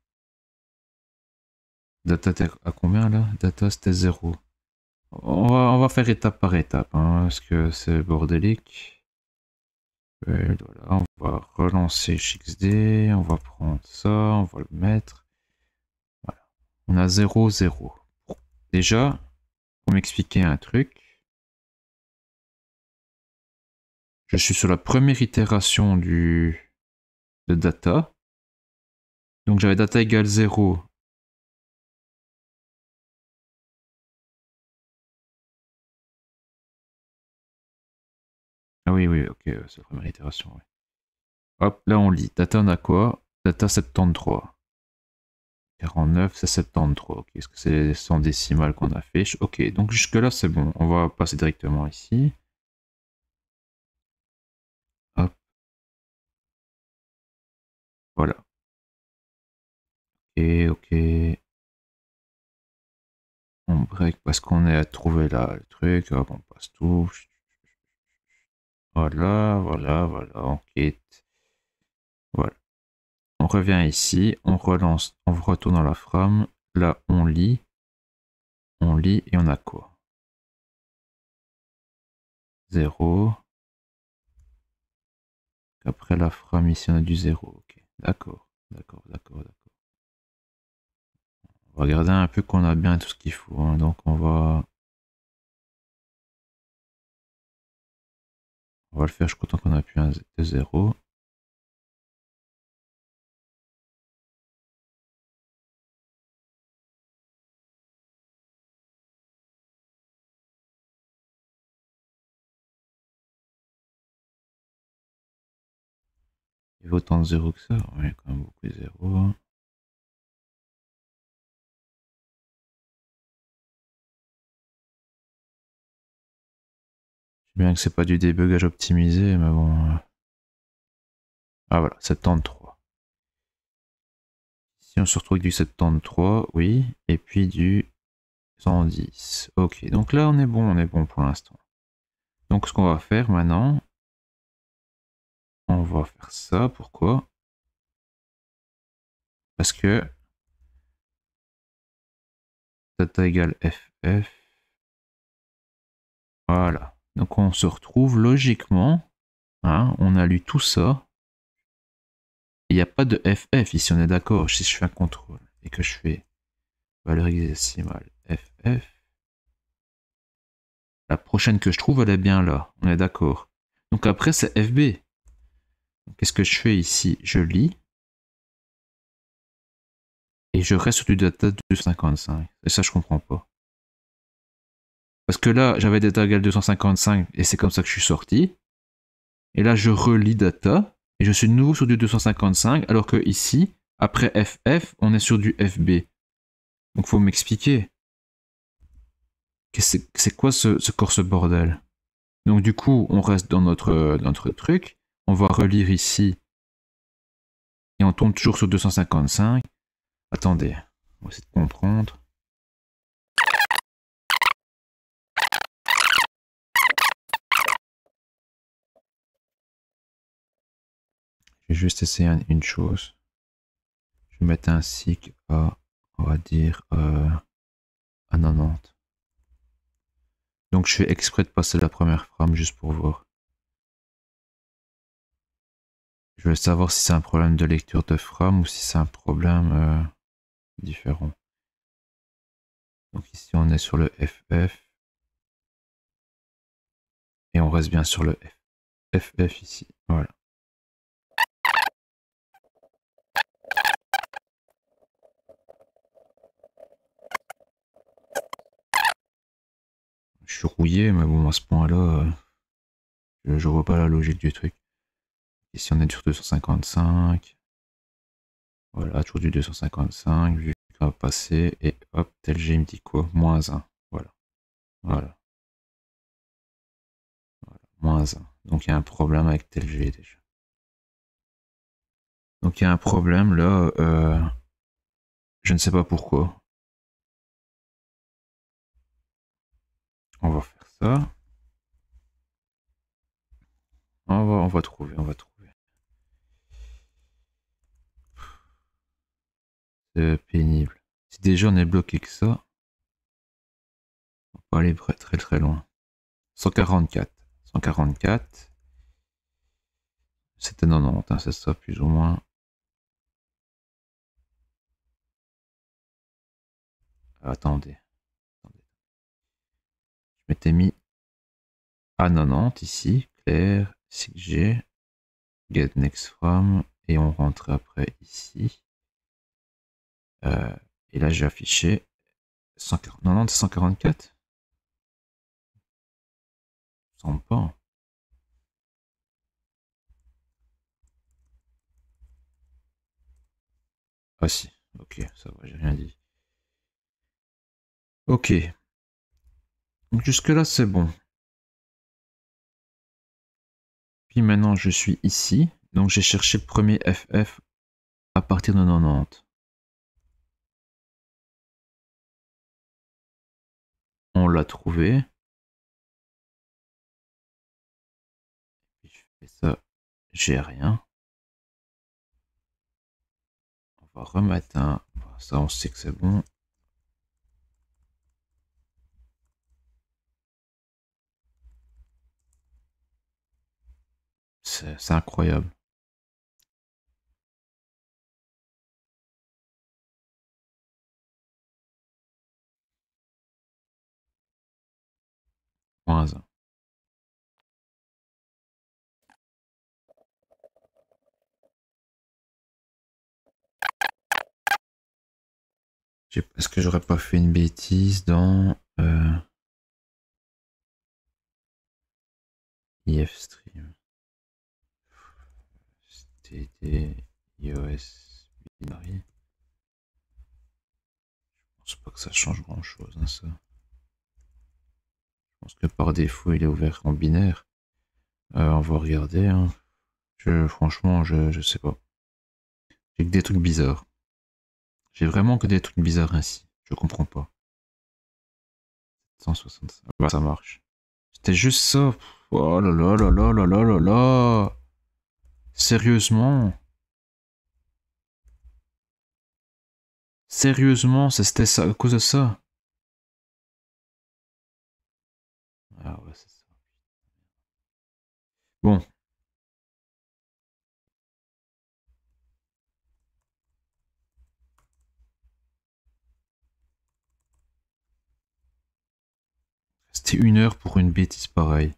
Data à combien là? Data c'était 0. On va faire étape par étape, hein, parce que c'est bordélique. Voilà, on va relancer XD, on va prendre ça, on va le mettre. Voilà. On a 0, 0. Déjà, pour m'expliquer un truc, je suis sur la première itération du de data. Donc j'avais data égale 0. Ah oui, oui, ok, c'est la première itération. Ouais. Hop, là on lit. Data, on a quoi? Data 73. 49, c'est 73. Ok, est-ce que c'est les 100 décimales qu'on affiche? Ok, donc jusque-là c'est bon. On va passer directement ici. Hop. Voilà. Et ok. On break parce qu'on est à trouver là le truc. Hop, on passe tout. Voilà, voilà, voilà. On quitte. Voilà. On revient ici. On relance. On retourne dans la frame. Là, on lit. On lit et on a quoi? 0. Après la frame ici, on a du 0. Ok. D'accord. D'accord, d'accord, d'accord. On va regarder un peu qu'on a bien tout ce qu'il faut. Hein. Donc on va le faire, je suis content qu'on a pu un 0. Il y avait autant de 0 que ça? Ouais, quand même beaucoup de 0. Je sais bien que c'est pas du débugage optimisé, mais bon. Ah voilà, 73. Ici on se retrouve avec du 73, oui, et puis du 110. Ok, donc là on est bon pour l'instant. Donc ce qu'on va faire maintenant, on va faire ça. Pourquoi? Parce que data égale ff. Voilà. Donc on se retrouve logiquement, hein, on a lu tout ça. Il n'y a pas de ff ici, on est d'accord. Si je fais un contrôle et que je fais valeur hexadécimale ff, la prochaine que je trouve, elle est bien là. On est d'accord. Donc après, c'est fb. Qu'est-ce que je fais ici? Je lis. Et je reste sur du data 255. Et ça, je comprends pas. Parce que là, j'avais data égale 255 et c'est comme ça que je suis sorti. Et là, je relis data et je suis de nouveau sur du 255 alors que ici, après FF, on est sur du FB. Donc faut m'expliquer. C'est quoi ce bordel? Donc du coup, on reste dans notre truc. On va relire ici et on tombe toujours sur 255. Attendez, on va essayer de comprendre. Je vais juste essayer une chose. Je vais mettre un cycle à, on va dire, à 90. Donc je fais exprès de passer la première frame juste pour voir. Je veux savoir si c'est un problème de lecture de frame ou si c'est un problème différent. Donc ici on est sur le FF et on reste bien sur le FF ici. Voilà. Je suis rouillé, mais bon, à ce point-là, je vois pas la logique du truc. Ici on est sur 255. Voilà, toujours du 255, vu qu'on va passer, et hop, tel G il me dit quoi? Moins 1. Voilà. Voilà. Voilà. Moins 1. Donc il y a un problème avec tel G déjà. Donc il y a un problème là, je ne sais pas pourquoi. On va faire ça. On va trouver, on va trouver. C'est pénible. Si déjà on est bloqué que ça, on va aller très très loin. 144. 144. C'était 90, hein, c'est ça plus ou moins. Attendez. Je m'étais mis à 90 ici. Claire, CG, get next from. et on rentre après ici. Et là, j'ai affiché 190, 144. Ça semble pas. Ah si, ok, ça va, j'ai rien dit. Ok. Donc jusque là, c'est bon. Puis maintenant, je suis ici. Donc j'ai cherché le premier FF à partir de 90. On l'a trouvé. Puis je fais ça, j'ai rien. On va remettre un... Ça, on sait que c'est bon. C'est incroyable. Moins 1. Est-ce que j'aurais pas fait une bêtise dans IF Stream STD iOS binary? Je pense pas que ça change grand chose, hein, ça. Je pense que par défaut il est ouvert en binaire. On va regarder. Hein. Franchement, je sais pas. J'ai que des trucs bizarres. J'ai vraiment que des trucs bizarres ainsi. Je comprends pas. 165. Bah, ça marche. C'était juste ça. Oh là là là là là là là là. Sérieusement. Sérieusement, c'était ça à cause de ça. Ah ouais, c'est ça. Bon. C'était 1 heure pour une bêtise pareille.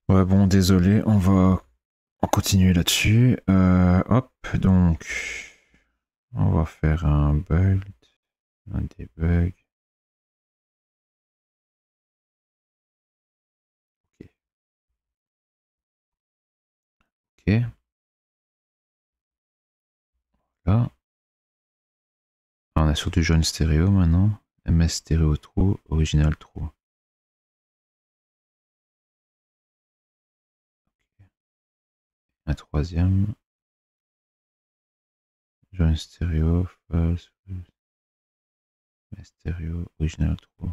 Ouais, bon, désolé, on va continuer là-dessus. Hop, donc, on va faire un build, un debug. Ok. Ok. Là. Ah, on a sur du jaune stéréo maintenant. MS stéréo true, original true. Un troisième. Jaune stéréo, false, MS stéréo, original true.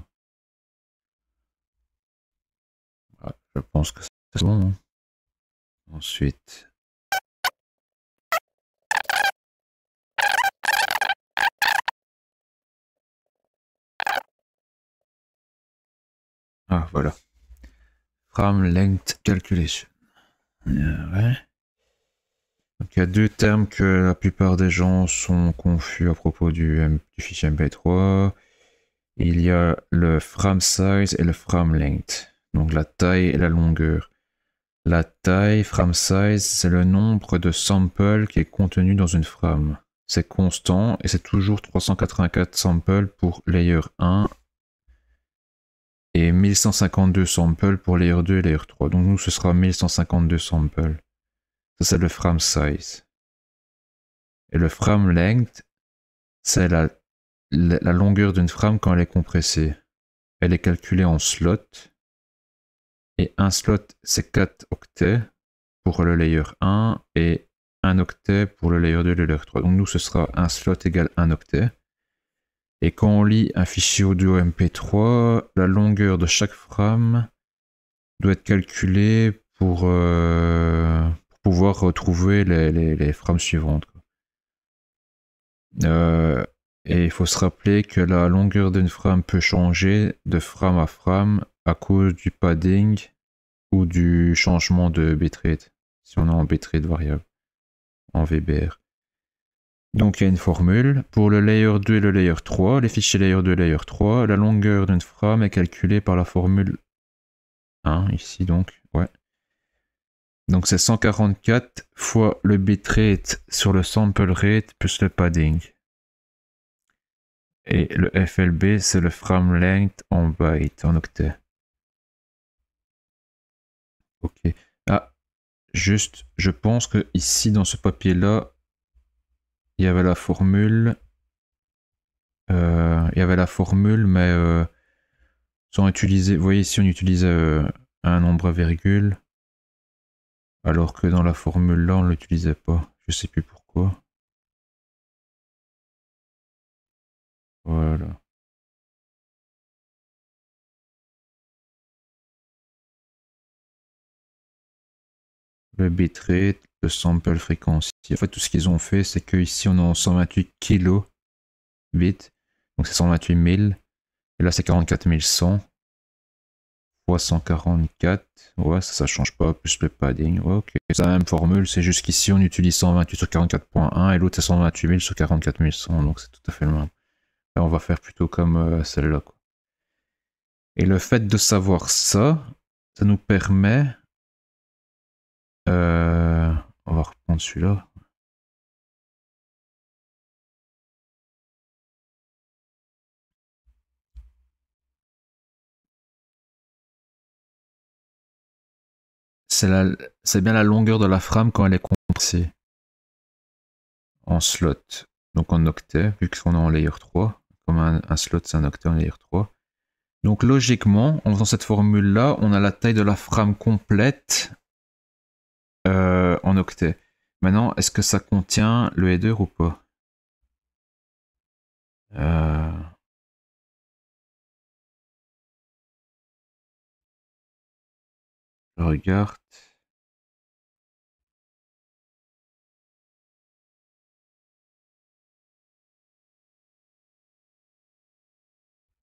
Ouais, je pense que c'est bon. Hein. Ensuite. Ah, voilà. Frame length calculation. Ouais. Donc, il y a deux termes que la plupart des gens sont confus à propos du fichier MP3. Il y a le frame size et le frame length. Donc la taille et la longueur. La taille, frame size, c'est le nombre de samples qui est contenu dans une frame. C'est constant et c'est toujours 384 samples pour layer 1 et 1152 samples pour layer 2 et layer 3. Donc nous, ce sera 1152 samples. Ça, c'est le frame size. Et le frame length, c'est la longueur d'une frame quand elle est compressée. Elle est calculée en slots. Et un slot, c'est 4 octets pour le layer 1 et 1 octet pour le layer 2 et le layer 3. Donc nous, ce sera un slot égale 1 octet. Et quand on lit un fichier audio MP3, la longueur de chaque frame doit être calculée pour pouvoir retrouver les frames suivantes. Et il faut se rappeler que la longueur d'une frame peut changer de frame à frame à cause du padding ou du changement de bitrate, si on est en bitrate variable. en VBR. Donc il y a une formule. Pour le layer 2 et le layer 3, les fichiers layer 2 et layer 3, la longueur d'une frame est calculée par la formule 1, ici donc, ouais. Donc c'est 144 fois le bitrate sur le sample rate plus le padding. Et le FLB, c'est le frame length en byte, en octet. Ok. Ah, juste, je pense que ici, dans ce papier-là, il y avait la formule. Mais sans utiliser. Vous voyez, ici, on utilise un nombre à virgule. Alors que dans la formule là, on ne l'utilisait pas. Je sais plus pourquoi. Voilà. Le bitrate, le sample frequency. En fait, tout ce qu'ils ont fait, c'est que ici on est en 128 kilobits. Donc c'est 128 000. Et là, c'est 44 100 fois 144. Ouais, ça change pas. Plus le padding. Ouais, ok. C'est la même formule. C'est juste qu'ici, on utilise 128 sur 44.1 et l'autre, c'est 128 000 sur 44 100. Donc c'est tout à fait le même. Là, on va faire plutôt comme celle-là. Et le fait de savoir ça, ça nous permet. On va reprendre celui-là. C'est bien la longueur de la frame quand elle est compressée en slot. Donc en octet, vu qu'on est en layer 3. Comme un slot, c'est un octet en layer 3. Donc logiquement, en faisant cette formule-là, on a la taille de la frame complète en octet. Maintenant, est-ce que ça contient le header ou pas? Je regarde.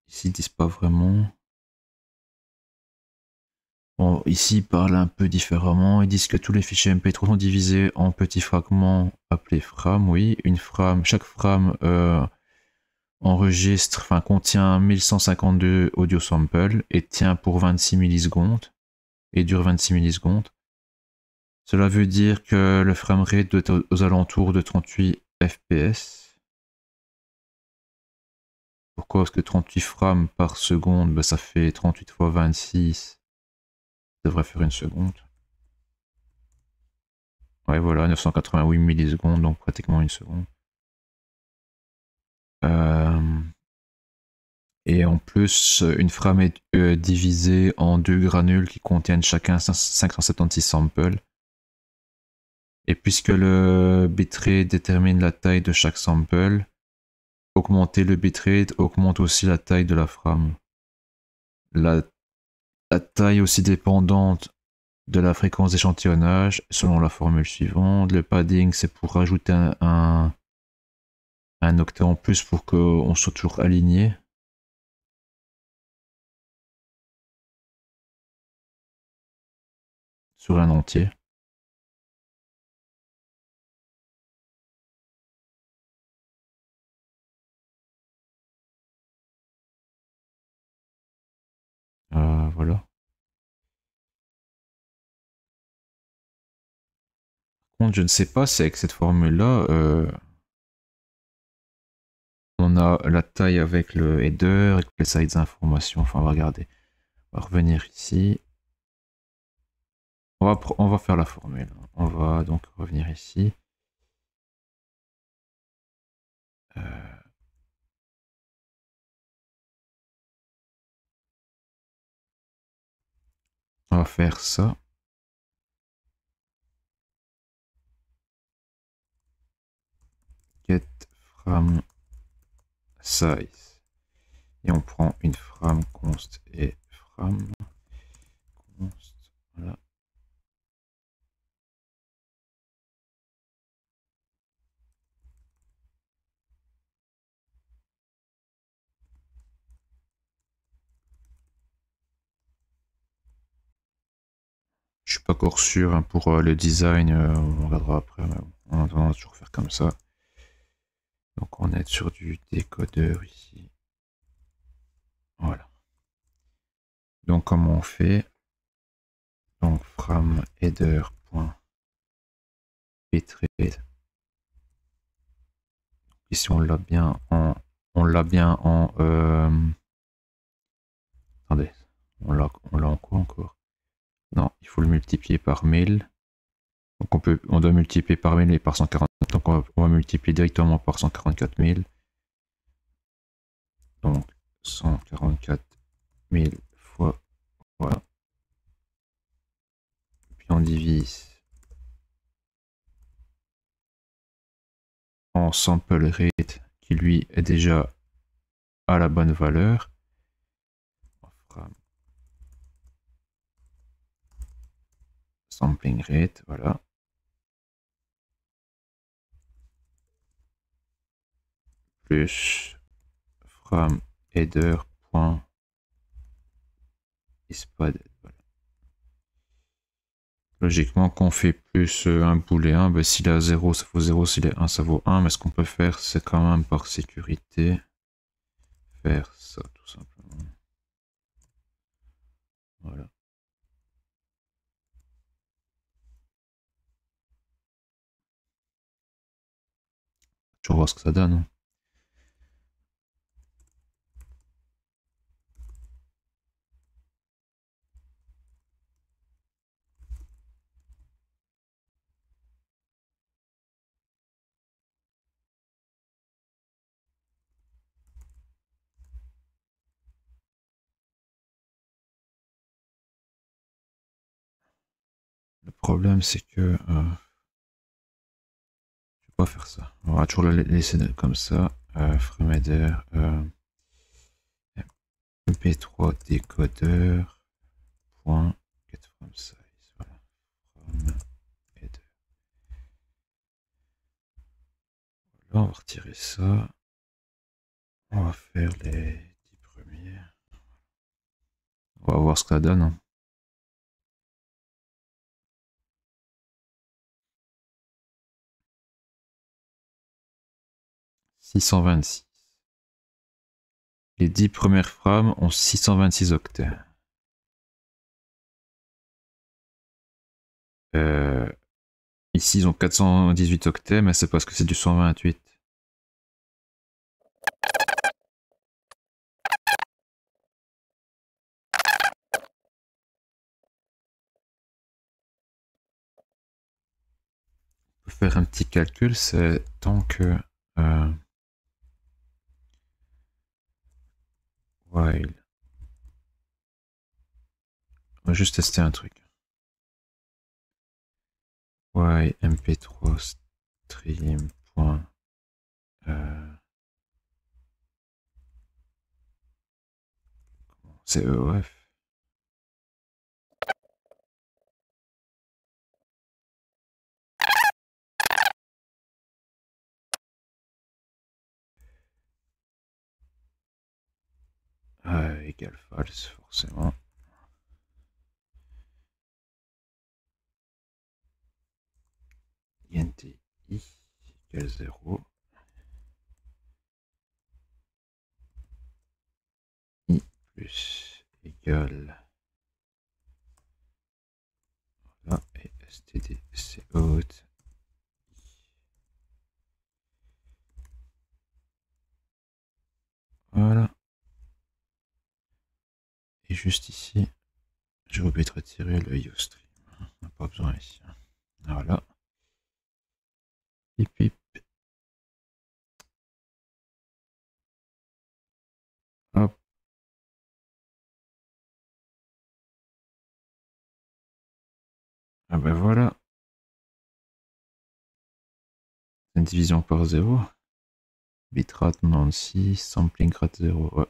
Ici, ils disent pas vraiment. Bon, ici, ils parlent un peu différemment. Ils disent que tous les fichiers MP3 sont divisés en petits fragments appelés frames. Oui, une frame, chaque frame contient 1152 audio samples et tient pour 26 millisecondes et dure 26 millisecondes. Cela veut dire que le framerate doit être aux alentours de 38 fps. Pourquoi? Parce que 38 frames par seconde, ça fait 38 fois 26. Ça devrait faire une seconde. Ouais, voilà, 988 millisecondes, donc pratiquement une seconde. Et en plus, une frame est divisée en deux granules qui contiennent chacun 576 samples. Et puisque le bitrate détermine la taille de chaque sample, augmenter le bitrate augmente aussi la taille de la frame. La taille aussi dépendante de la fréquence d'échantillonnage selon la formule suivante. Le padding, c'est pour rajouter un octet en plus pour qu'on soit toujours aligné. Sur un entier. Voilà. Par contre, je ne sais pas si avec cette formule-là, on a la taille avec le header, avec les sites d'information. Enfin, on va regarder. On va revenir ici. On va faire la formule. On va donc revenir ici. On va faire ça. Get frame size. Et on prend une frame const et frame const. Voilà. Je suis pas encore sûr hein, pour le design, on regardera après. Mais bon, On va toujours faire comme ça. Donc on est sur du décodeur ici. Voilà. Donc comment on fait? Donc from header.bitrate. Ici on l'a bien en attendez, on l'a en quoi encore? Non, il faut le multiplier par 1000. Donc on doit multiplier par 1000 et par 140. Donc on va multiplier directement par 144 000. Donc 144 000 fois, voilà. Puis on divise en sample rate qui lui est déjà à la bonne valeur. On fera sampling rate, voilà. Plus from header.ispad. Voilà. Logiquement, quand on fait plus un booléen, 1, ben, s'il est à 0, ça vaut 0, s'il est 1, ça vaut 1. Mais ce qu'on peut faire, c'est quand même par sécurité faire ça tout simplement. Voilà. Je vais voir ce que ça donne. Le problème, c'est que je vais pas faire ça. On va toujours le laisser comme ça. From header mp3 décodeur point get from size. Voilà. From header. Là, on va retirer ça. On va faire les 10 premiers. On va voir ce que ça donne. 626. Les 10 premières frames ont 626 octets. Ici, ils ont 418 octets, mais c'est parce que c'est du 128. On peut faire un petit calcul, c'est tant que while. On va juste tester un truc. While mp3 stream. CEF. Égale false, forcément. INT I égale 0. I plus égale. Voilà, et std c'est out. Voilà. Et juste ici, je vais peut-être retirer le Ustream. On n'a pas besoin ici. Voilà. Pip pip. Hop. Ah ben voilà. C'est une division par 0. Bitrate 96, sampling rate 0. Ouais.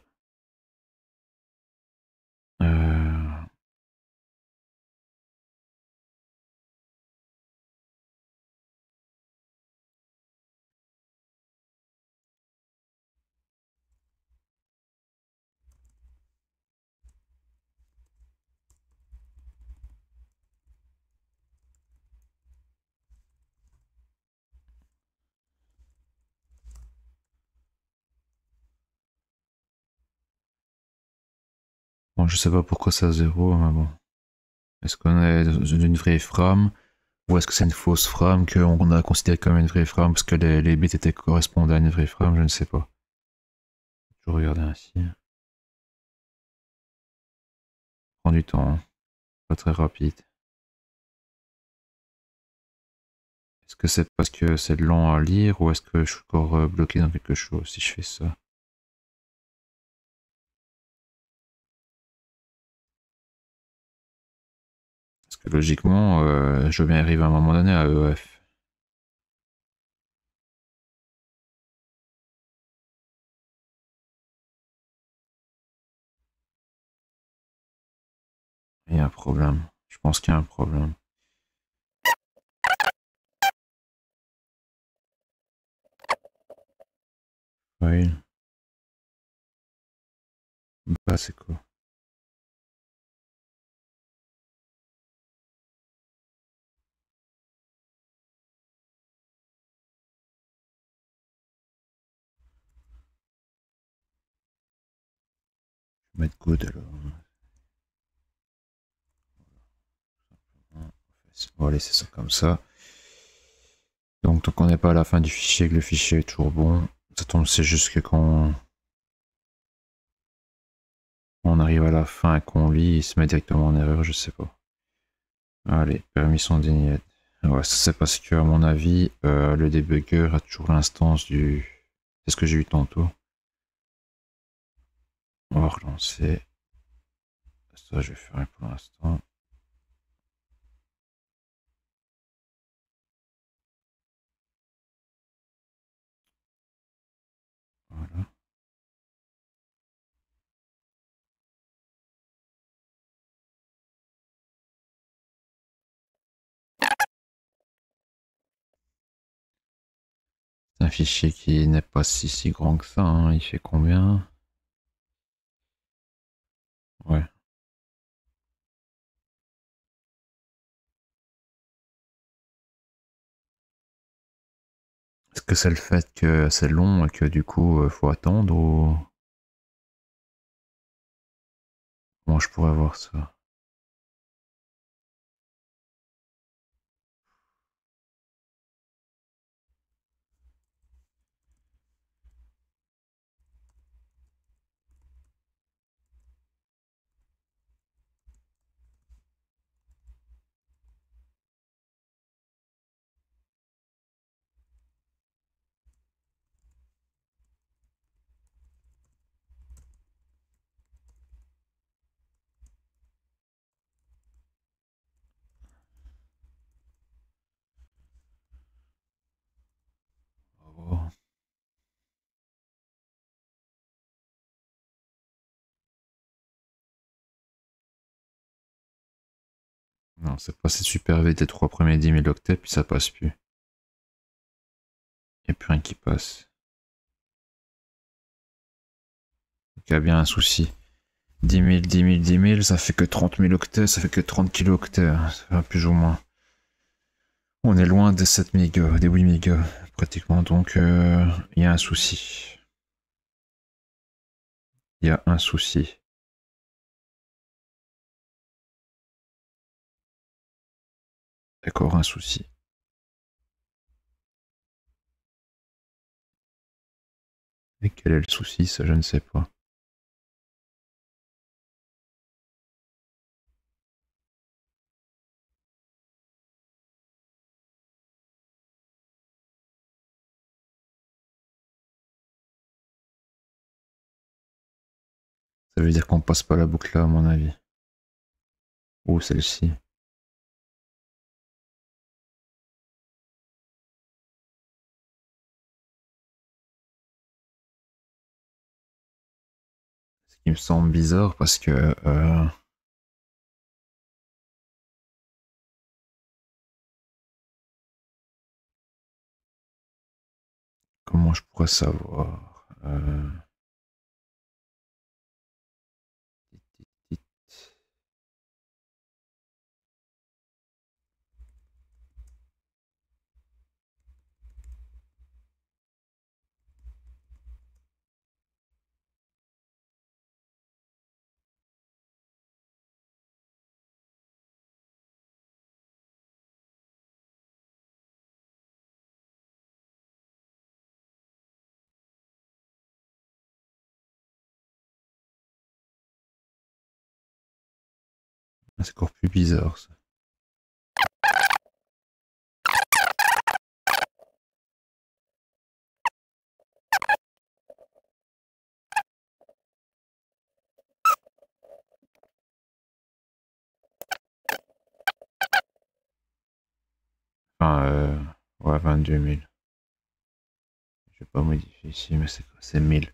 Bon, je sais pas pourquoi c'est à 0, mais bon. Est-ce qu'on est dans une vraie frame ou est-ce que c'est une fausse frame qu'on a considéré comme une vraie frame parce que les bits étaient correspondaient à une vraie frame, je ne sais pas. Je vais regarder ainsi. Prend du temps, hein. Pas très rapide. Est-ce que c'est parce que c'est lent à lire ou est-ce que je suis encore bloqué dans quelque chose si je fais ça? Parce que logiquement, je vais bien arriver à un moment donné à EF. Il y a un problème. Je pense qu'il y a un problème. Oui. Bah, c'est quoi? Je vais mettre good alors. On va laisser ça comme ça. Donc, tant qu'on n'est pas à la fin du fichier, que le fichier est toujours bon, ça tombe, c'est juste que quand on arrive à la fin et qu'on lit, il se met directement en erreur, je sais pas. Allez, permission denied. Ouais, ça c'est parce que, à mon avis, le debugger a toujours l'instance du. C'est ce que j'ai eu tantôt. On va relancer. Ça, je vais faire pour l'instant. Voilà. C'est un fichier qui n'est pas si grand que ça, hein. Il fait combien? Ouais. Est-ce que c'est le fait que c'est long et que du coup faut attendre ou comment je pourrais voir ça? Oh. Non, c'est passé super vite les 3 premiers 10 000 octets, puis ça passe plus. Il n'y a plus rien qui passe. Donc il y a bien un souci. 10 000, 10 000, 10 000, ça fait que 30 000 octets, ça fait que 30 kilooctets, hein, ça va plus ou moins. On est loin des 7 mégas, des 8 mégas, pratiquement, donc il y a un souci. Il y a un souci. D'accord, un souci. Et quel est le souci, ça je ne sais pas. Ça veut dire qu'on passe pas la boucle là, à mon avis. Ou celle-ci. Ce qui me semble bizarre parce que comment je pourrais savoir C'est encore plus bizarre ça. Enfin, ouais, 22 000. Je vais pas modifier ici, mais c'est quoi? C'est 1000.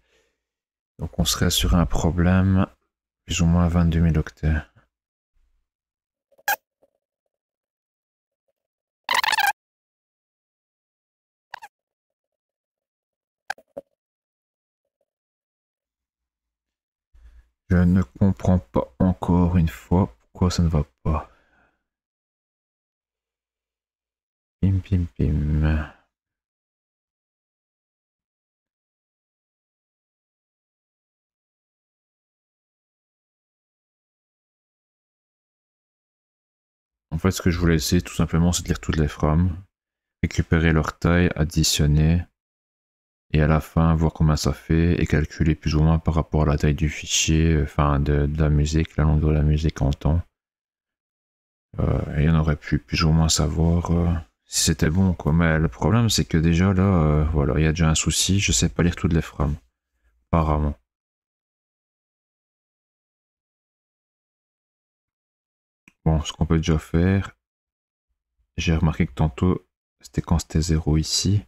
Donc on serait sur un problème plus ou moins 22 000 octets. Je ne comprends pas encore une fois pourquoi ça ne va pas. Pim pim pim. En fait, ce que je voulais essayer tout simplement, c'est de lire toutes les frames, récupérer leur taille, additionner, et à la fin voir combien ça fait et calculer plus ou moins par rapport à la taille du fichier, enfin de la musique, la longueur de la musique en temps. Et on aurait pu plus ou moins savoir si c'était bon quoi. Mais le problème c'est que déjà là, voilà, il y a déjà un souci, je sais pas lire toutes les frames, apparemment. Bon, ce qu'on peut déjà faire, j'ai remarqué que tantôt, c'était quand c'était 0 ici.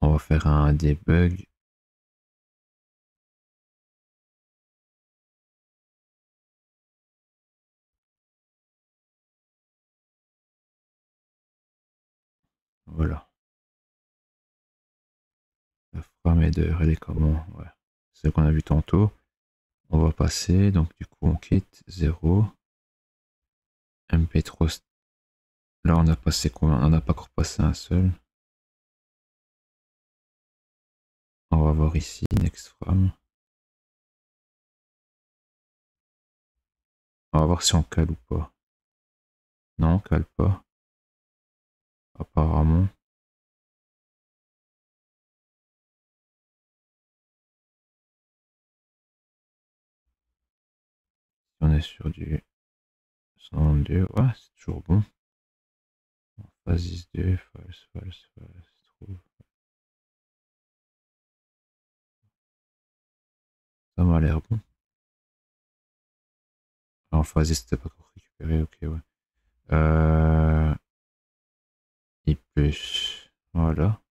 On va faire un debug. Voilà. La frame header, elle est comment? Ouais. C'est ce qu'on a vu tantôt. On va passer, donc du coup on quitte 0. MP3. Là on a passé combien? On n'a pas encore passé un seul. On va voir ici, next frame. On va voir si on cale ou pas. Non, on cale pas. Apparemment. Si on est sur du 122, ouais, c'est toujours bon. Phasis 2, false, false, false, true. Ça m'a l'air bon. En phasis, c'était pas encore récupéré, ok, ouais. I plus, voilà.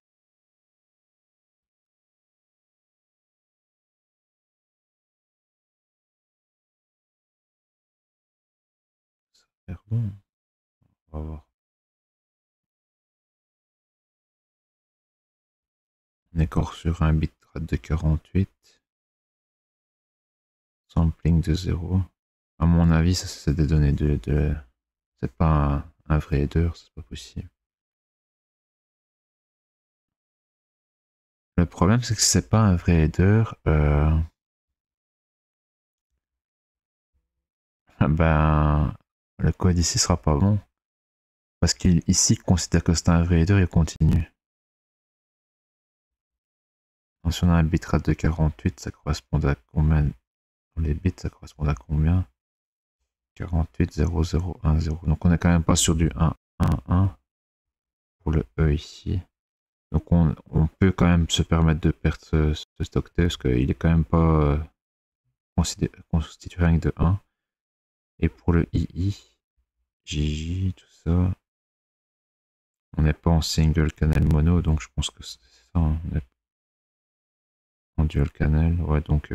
Ça a l'air bon. On va voir. On est encore sur un bitrate de 48. Sampling de 0. À mon avis, ça c'est des données de... C'est pas un vrai header, c'est pas possible. Le problème, c'est que c'est pas un vrai header. Ben, le code ici sera pas bon. Parce qu'ici, il considère que c'est un vrai header et continue. Donc, si on a un bitrate de 48, ça correspond à combien? Dans les bits, ça correspond à combien? 48, 0, 0, 1, 0. Donc on est quand même pas sur du 1, 1, 1 pour le E ici. Donc on peut quand même se permettre de perdre ce stock test parce qu'il est quand même pas constitué rien que de 1. Et pour le II, JJ, tout ça, on n'est pas en single canal mono, donc je pense que c'est ça, hein. On est en dual canal, ouais, donc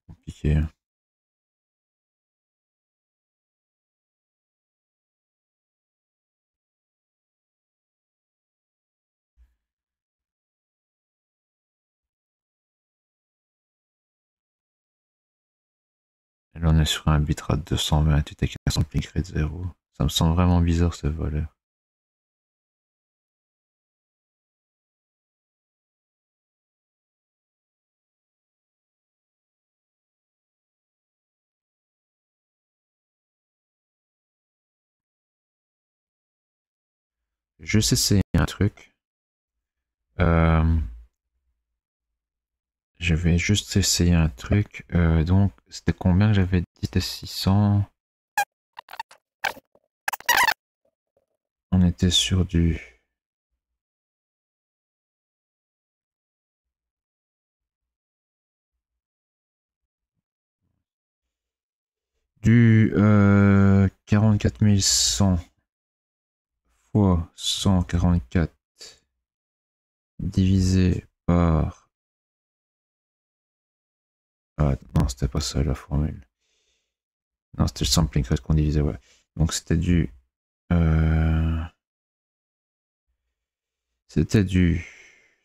compliqué, hein. Et là on est sur un bitrate 228 avec un sampling rate 0. Ça me semble vraiment bizarre cette valeur. Je sais essayer un truc. Euh, Je vais juste essayer un truc. Donc, c'était combien que j'avais dit? C'était 600. On était sur du 44 100 fois 144 divisé par... Ah, non, c'était pas ça la formule. Non, c'était le sampling rate qu'on divisait, ouais. Donc c'était du... c'était du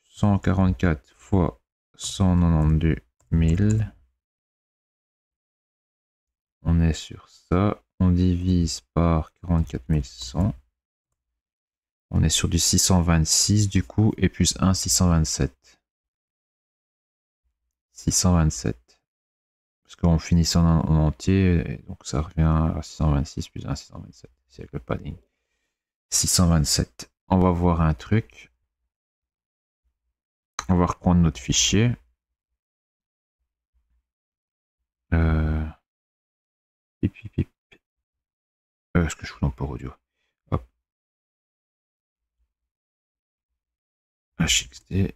144 fois 192 000. On est sur ça. On divise par 44 100. On est sur du 626 du coup, et plus 1, 627. 627. Parce qu'on finit ça en entier, donc ça revient à 626 plus 1, 627. C'est avec le padding. 627. On va voir un truc. On va reprendre notre fichier. Pip, pip, pip. Est-ce que je fous dans Port Audio? Hop. HXD.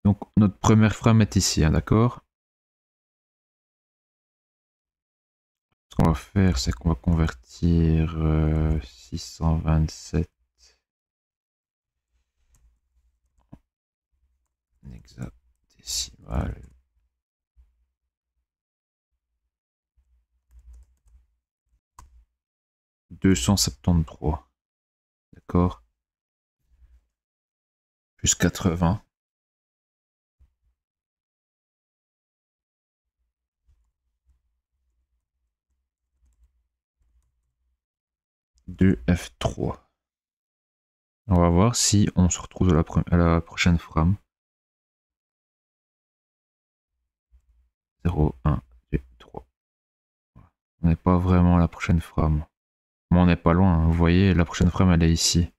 Donc notre première frame est ici, hein, d'accord? Ce qu'on va faire, c'est qu'on va convertir 627 en hexadécimal. « 273. D'accord? Plus 80. De F3. On va voir si on se retrouve à la prochaine frame. 0, 1, 2, 3. On n'est pas vraiment à la prochaine frame. Mais on n'est pas loin, hein. Vous voyez, la prochaine frame, elle est ici.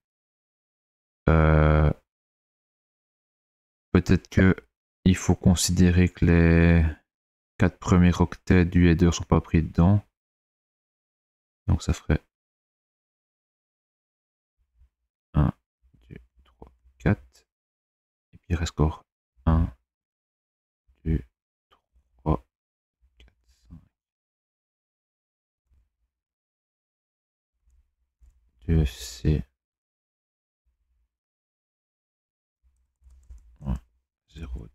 Peut-être que il faut considérer que les 4 premiers octets du header sont pas pris dedans. Donc ça ferait 1, 2, 3, 4. Et puis il reste encore 1, 2, 3, 4, 5. 2FC. 1, 0,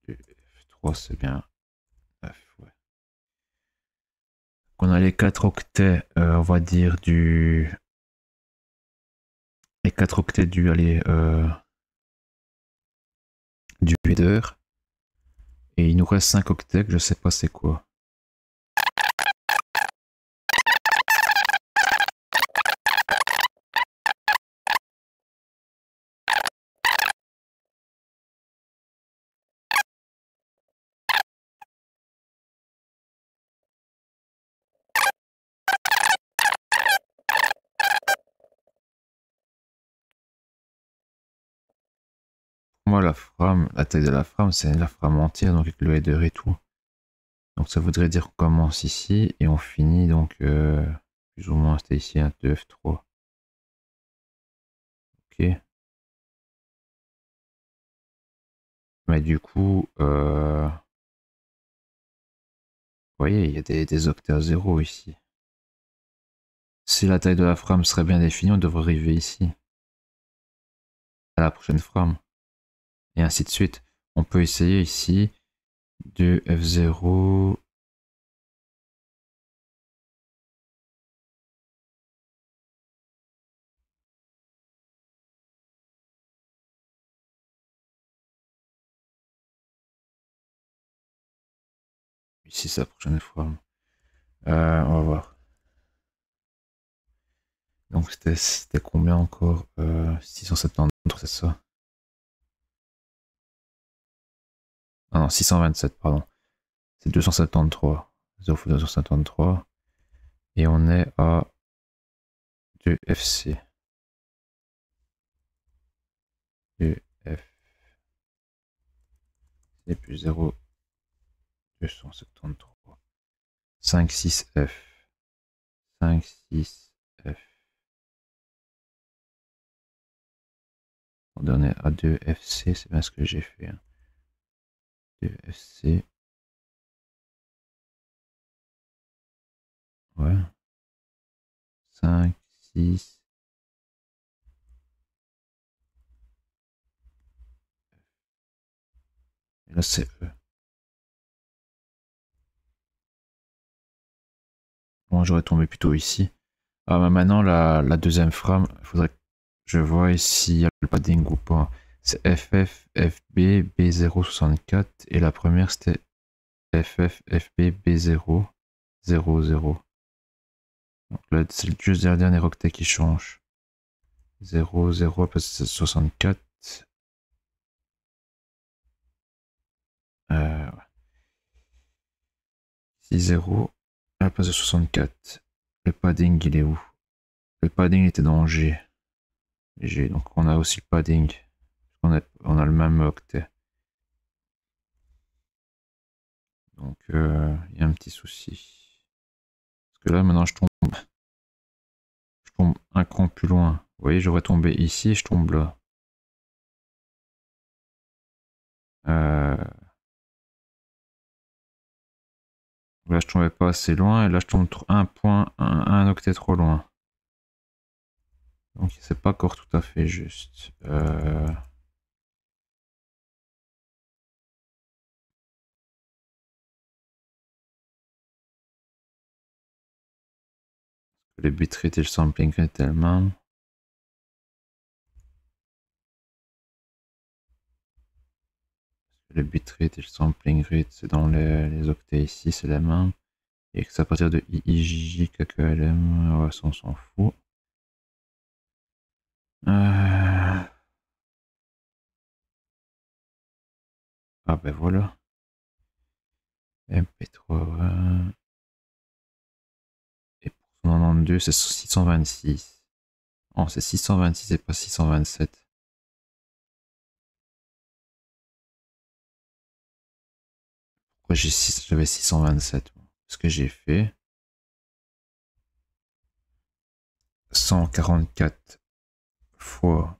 2, F3, c'est bien. F, ouais. On a les 4 octets, on va dire, les 4 octets du header. Et il nous reste 5 octets que je sais pas c'est quoi. Moi, la taille de la frame, c'est la frame entière, donc avec le header et tout. Donc ça voudrait dire qu'on commence ici et on finit donc plus ou moins, c'était ici un 2F3. Ok. Mais du coup, vous voyez, il y a des octets à 0 ici. Si la taille de la frame serait bien définie, on devrait arriver ici. À la prochaine frame. Et ainsi de suite. On peut essayer ici de F0. Ici, c'est la prochaine frame. On va voir. Donc c'était combien encore 673, c'est ça? Ah non, 627, pardon. C'est 273. 0 fois 273. Et on est à 2FC. 2F. C plus 0, 273. 5, 6, F. 5, 6, F. On donnait à 2 FC, c'est bien ce que j'ai fait. 2 FC. Ouais. 5, 6. Et là, c'est E. Bon, j'aurais tombé plutôt ici. Ah, bah maintenant, la deuxième frame, il faudrait que je vois s'il y a le padding ou pas. C'est FF, FB, B064. Et la première, c'était FF, FB, B0, 00. Donc là, c'est juste le dernier octet qui change. 0, 0, parce que c'est 64. 6, 0. À la place de 64. Le padding, il est où? Le padding était dans G. G. Donc on a aussi le padding. On a le même octet. Donc il y a un petit souci. Parce que là maintenant je tombe un cran plus loin. Vous voyez, j'aurais tombé ici et je tombe là. Là je tombais pas assez loin et là je tombe un octet trop loin. Donc c'est pas encore tout à fait juste. Le bitrate et le sampling rate tellement. Le bitrate et le sampling rate c'est dans les octets ici, c'est la main. Et que c'est à partir de IIJJ, KKLM, ouais, ça on s'en fout. Ah ben voilà. MP3. Et pour 192, c'est 626. Non, c'est 626 et pas 627. Pourquoi j'avais 627? Ce que j'ai fait 144 fois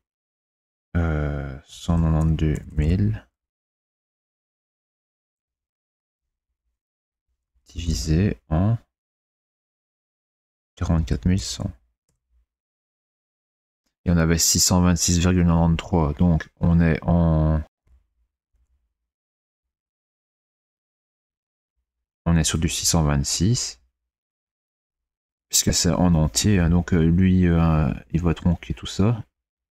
192 000 divisé en 44 100. Et on avait 626,93. Donc on est sur du 626. Puisque c'est en entier. Hein, donc lui, il va tronquer tout ça.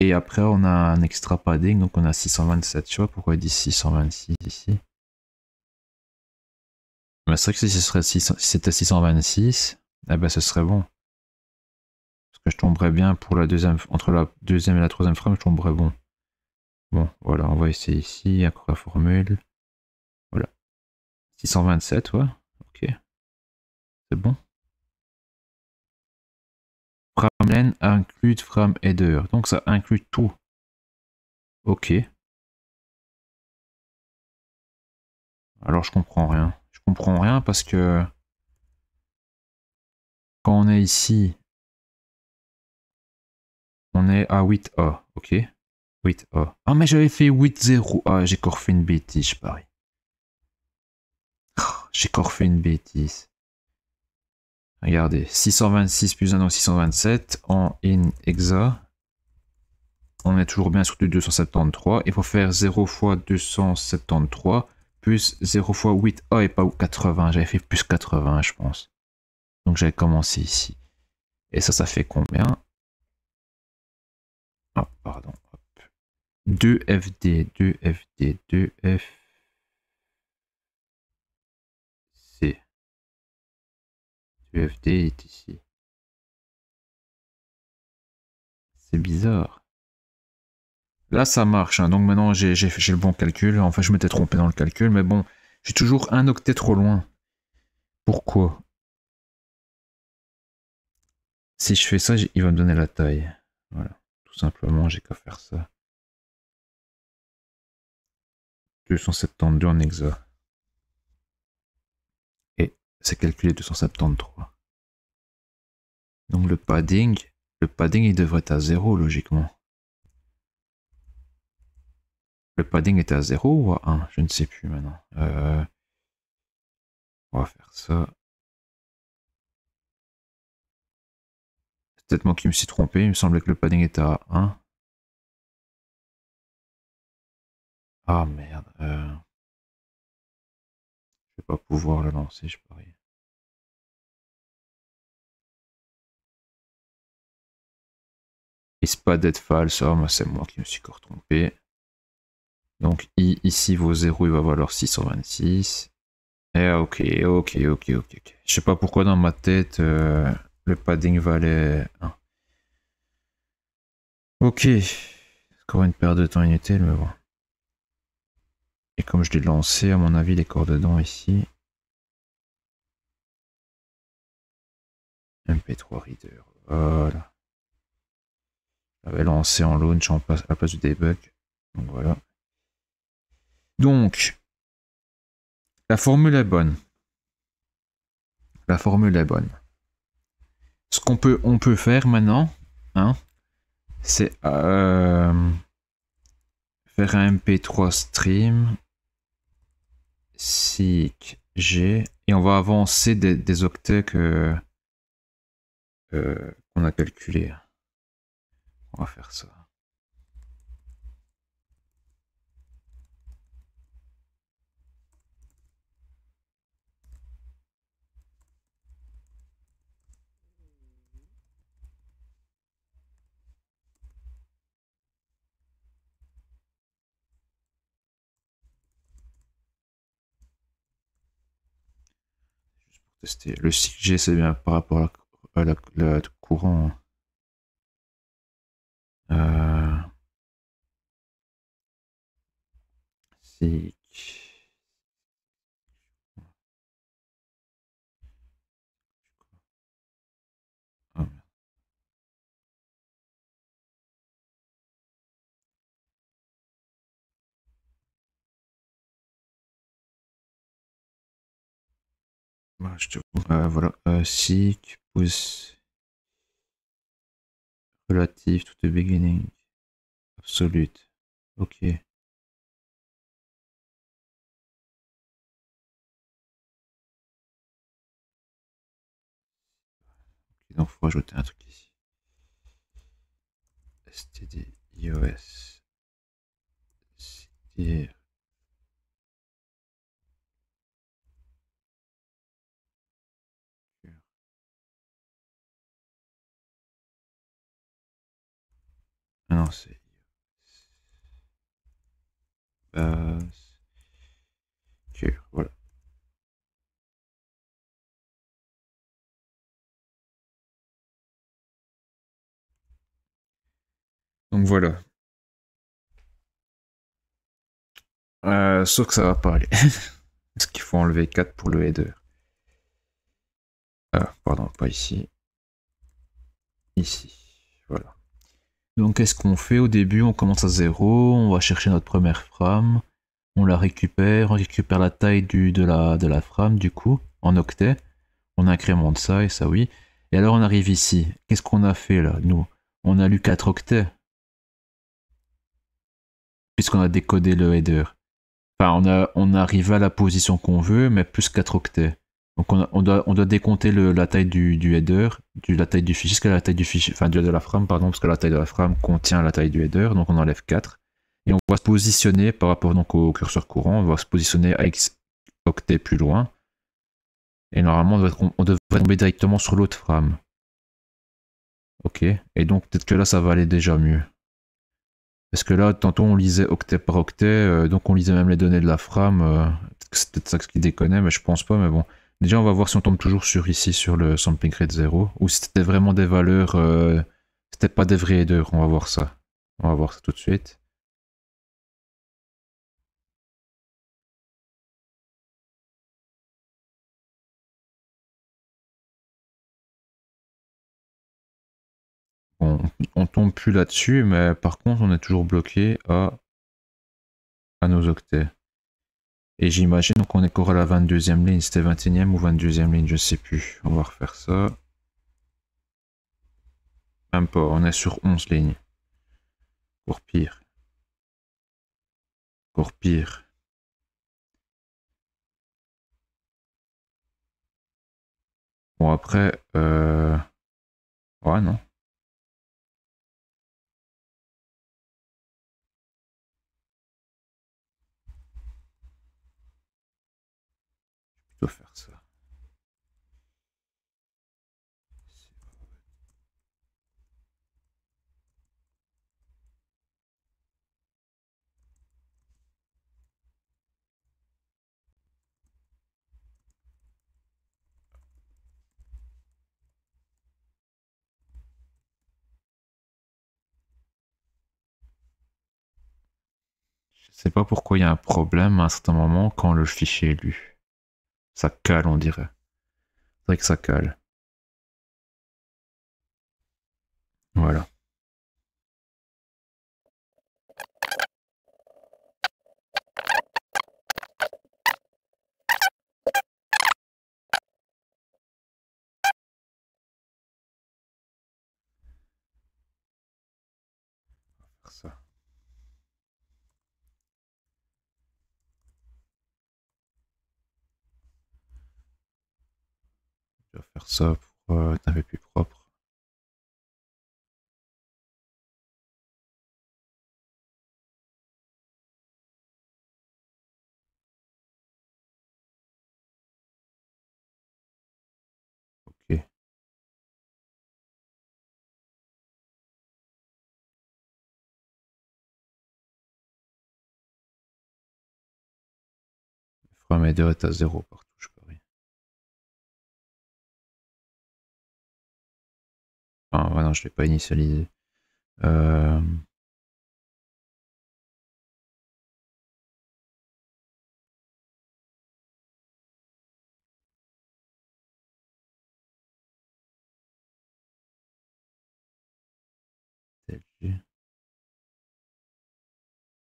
Et après, on a un extra padding. Donc on a 627. Tu vois pourquoi il dit 626 ici? Mais c'est vrai que si c'était 626, eh ben ce serait bon. Parce que je tomberais bien pour la deuxième, entre la deuxième et la troisième frame, je tomberais bon. Bon, voilà, on va essayer ici, encore la formule. Voilà. 627, ouais, ok. C'est bon. Frameline inclut frame header, donc ça inclut tout. Ok. Alors je comprends rien. Je comprends rien parce que quand on est ici, on est à 8A, ok. 8A. Ah mais j'avais fait 8-0. Ah j'ai encore fait une bêtise, je parie. J'ai encore fait une bêtise. Regardez, 626 plus 1 donc 627 en in hexa. On est toujours bien sur du 273. Il faut faire 0 fois 273 plus 0 fois 8A et pas 80. J'avais fait plus 80, je pense. Donc j'avais commencé ici. Et ça fait combien? Ah, pardon. 2FD, 2FD, 2F. C. 2FD est ici. C'est bizarre. Là, ça marche. Hein. Donc maintenant, j'ai le bon calcul. Enfin, je m'étais trompé dans le calcul. Mais bon, j'ai toujours un octet trop loin. Pourquoi? Si je fais ça, il va me donner la taille. Voilà. Tout simplement, j'ai qu'à faire ça. 272 en hexa. Et c'est calculé 273. Donc le padding il devrait être à 0 logiquement. Le padding était à 0 ou à 1? Je ne sais plus maintenant. On va faire ça. C'est peut-être moi qui me suis trompé. Il me semblait que le padding était à 1. Ah merde. Je vais pas pouvoir le lancer, je parie. Is padded false. Oh, c'est moi qui me suis encore trompé. Donc ici, vos 0, il va valoir 626. Ok. Je sais pas pourquoi dans ma tête, le padding valait 1. Ok. Encore une perte de temps inutile, mais bon. Et comme je l'ai lancé, à mon avis, les corps dedans ici. MP3 Reader. Voilà. Je l'avais lancé en launch à la place du debug. Donc voilà. Donc, la formule est bonne. La formule est bonne. Ce qu'on peut faire maintenant, hein, c'est faire un MP3 stream SIG G et on va avancer des octets qu'on a calculés. On va faire ça. Tester. Le SIG c'est bien par rapport à la courant. SIG. Oh. Voilà, SIG pouce relative to the beginning. Absolute. Ok. Donc il faut rajouter un truc ici. std iOS std. Ah non, c'est base. Ok, voilà. Donc voilà. Sauf que ça va pas aller. Parce qu'il faut enlever 4 pour le header. Ah, pardon, pas ici. Ici. Voilà. Donc qu'est-ce qu'on fait au début? On commence à 0, on va chercher notre première frame, on la récupère, on récupère la taille de la frame du coup, en octets. On incrémente ça et ça oui. Et alors on arrive ici. Qu'est-ce qu'on a fait là, nous? On a lu 4 octets. Puisqu'on a décodé le header. Enfin, on arrive à la position qu'on veut, mais plus 4 octets. Donc on doit décompter la taille du header, la taille du fichier, jusqu'à la taille du fichier, enfin de la frame, pardon, parce que la taille de la frame contient la taille du header, donc on enlève 4. Et on va se positionner par rapport donc au curseur courant, on va se positionner à X octets plus loin. Et normalement, on devrait tomber directement sur l'autre frame. Ok, et donc peut-être que là ça va aller déjà mieux. Parce que là, tantôt on lisait octet par octet, donc on lisait même les données de la frame. Peut-être que c'est peut-être ça qui déconnait, mais je pense pas, mais bon. Déjà, on va voir si on tombe toujours sur ici, sur le sampling rate 0, ou si c'était vraiment des valeurs, c'était pas des vrais headers, on va voir ça. On va voir ça tout de suite. Bon, on tombe plus là-dessus, mais par contre, on est toujours bloqué à nos octets. Et j'imagine qu'on est encore à la 22e ligne. C'était 21e ou 22e ligne, je sais plus. On va refaire ça. Même pas, on est sur 11 lignes. Pour pire. Pour pire. Bon après, ouais non. Je dois faire ça. Je sais pas pourquoi il y a un problème à un certain moment quand le fichier est lu. Ça cale, on dirait. C'est vrai que ça cale. Voilà. Faire ça. Je vais faire ça pour être un peu plus propre. Ok. Frame header est à 0 partout, je parie. Enfin, ouais, non, je l'ai pas initialisé. Euh...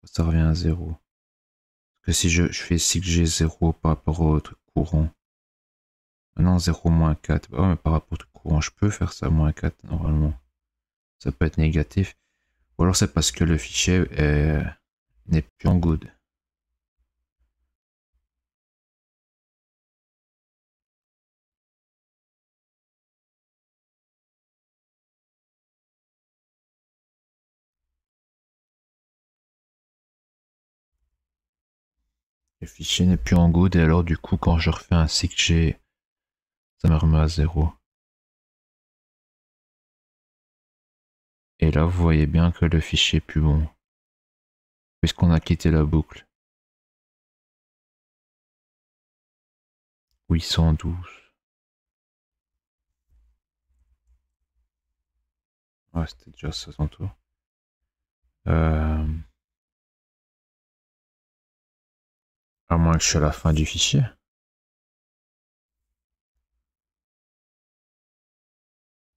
Ça revient à 0. Parce que si je fais SIG 0 par rapport au truc courant. Non, 0 moins 4. Oh, mais par rapport au truc courant, je peux faire ça, moins 4 normalement. Ça peut être négatif. Ou alors c'est parce que le fichier n'est plus en good. Le fichier n'est plus en good et alors du coup quand je refais un SIG, ça me remet à 0. Et là vous voyez bien que le fichier est plus bon. Puisqu'on a quitté la boucle. 812. Ouais, c'était déjà ça son tour. À moins que je suis à la fin du fichier.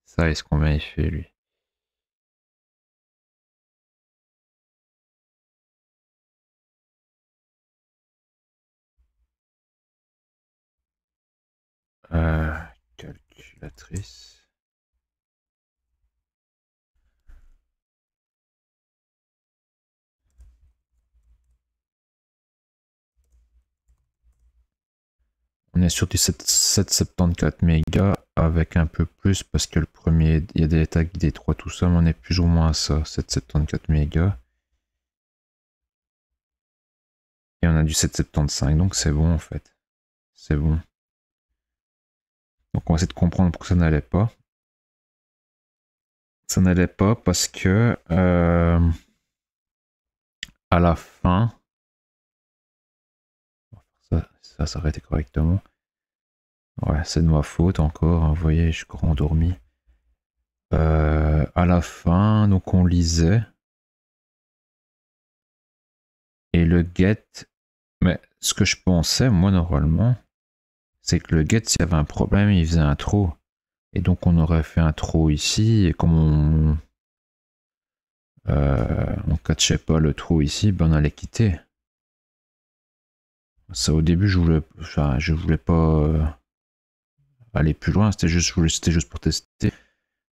Ça, est-ce combien il fait lui? Calculatrice. On est sur du 774 mégas avec un peu plus parce que le premier, il y a des tags D3, tout ça, mais on est plus ou moins à ça, 774 mégas. Et on a du 775, donc c'est bon en fait. C'est bon. Donc on va essayer de comprendre pourquoi ça n'allait pas. Ça n'allait pas parce que à la fin, ça s'arrêtait correctement. Ouais, c'est de ma faute encore, hein, vous voyez, je suis encore endormi. À la fin, donc on lisait. Et le get, mais ce que je pensais, moi, normalement, c'est que le get, s'il y avait un problème, il faisait un throw. Et donc on aurait fait un throw ici, et comme on catchait pas le throw ici, ben on allait quitter. Ça, au début, je voulais pas aller plus loin, c'était juste pour tester.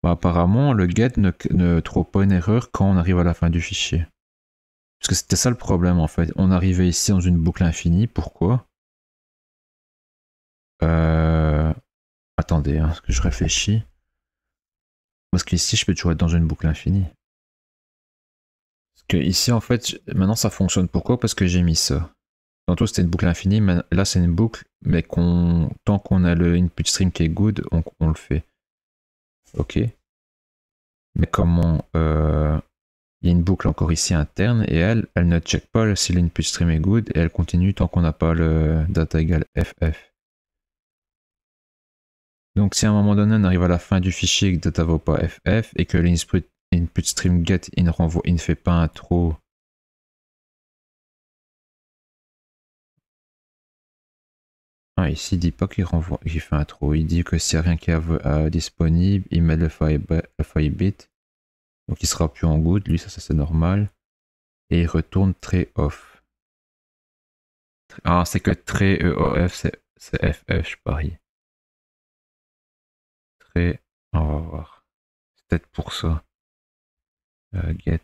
Bah, apparemment, le get ne trouve pas une erreur quand on arrive à la fin du fichier. Parce que c'était ça le problème en fait. On arrivait ici dans une boucle infinie. Pourquoi? Attendez, hein, parce que je réfléchis. Parce qu'ici, je peux toujours être dans une boucle infinie. Parce que ici, en fait, maintenant ça fonctionne. Pourquoi? Parce que j'ai mis ça. Tantôt c'était une boucle infinie, mais là c'est une boucle, mais tant qu'on a le input stream qui est good, on le fait. Ok. Mais comment il y a une boucle encore ici interne et elle ne check pas si l'input stream est good et elle continue tant qu'on n'a pas le data égale ff. Donc si à un moment donné on arrive à la fin du fichier et que data vaut pas ff et que l'input stream get il ne fait pas un throw. Ah, ici il dit pas qu'il fait un throw, il dit que s'il n'y a rien qui est disponible, il met le file bit. Donc il sera plus en good, lui ça c'est normal. Et il retourne tray off. Ah c'est que tray EOF c'est FF je parie. Tray, on va voir. C'est peut-être pour ça. Get.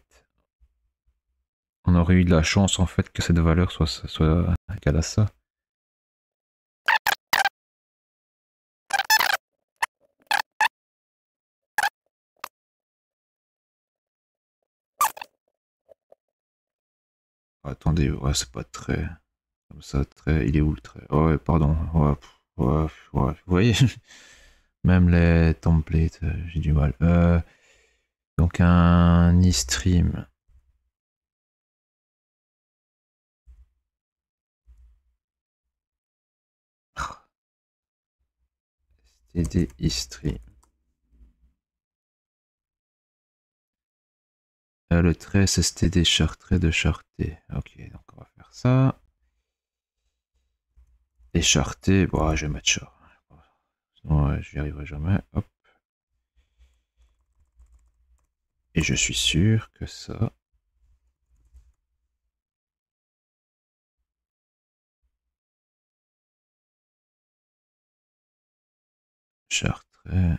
On aurait eu de la chance en fait que cette valeur soit égale à ça. Attendez, ouais, c'est pas très. Comme ça, très. Il est où le trait? Oh, ouais, pardon. Ouais, ouais. Vous voyez? Même les templates, j'ai du mal. Donc un eStream. std eStream. Le trait, c'est std char trait de charté. Ok, donc on va faire ça. Et charté, bon, je vais mettre char. Sinon, j'y arriverai jamais. Hop. Et je suis sûr que ça. Chartret.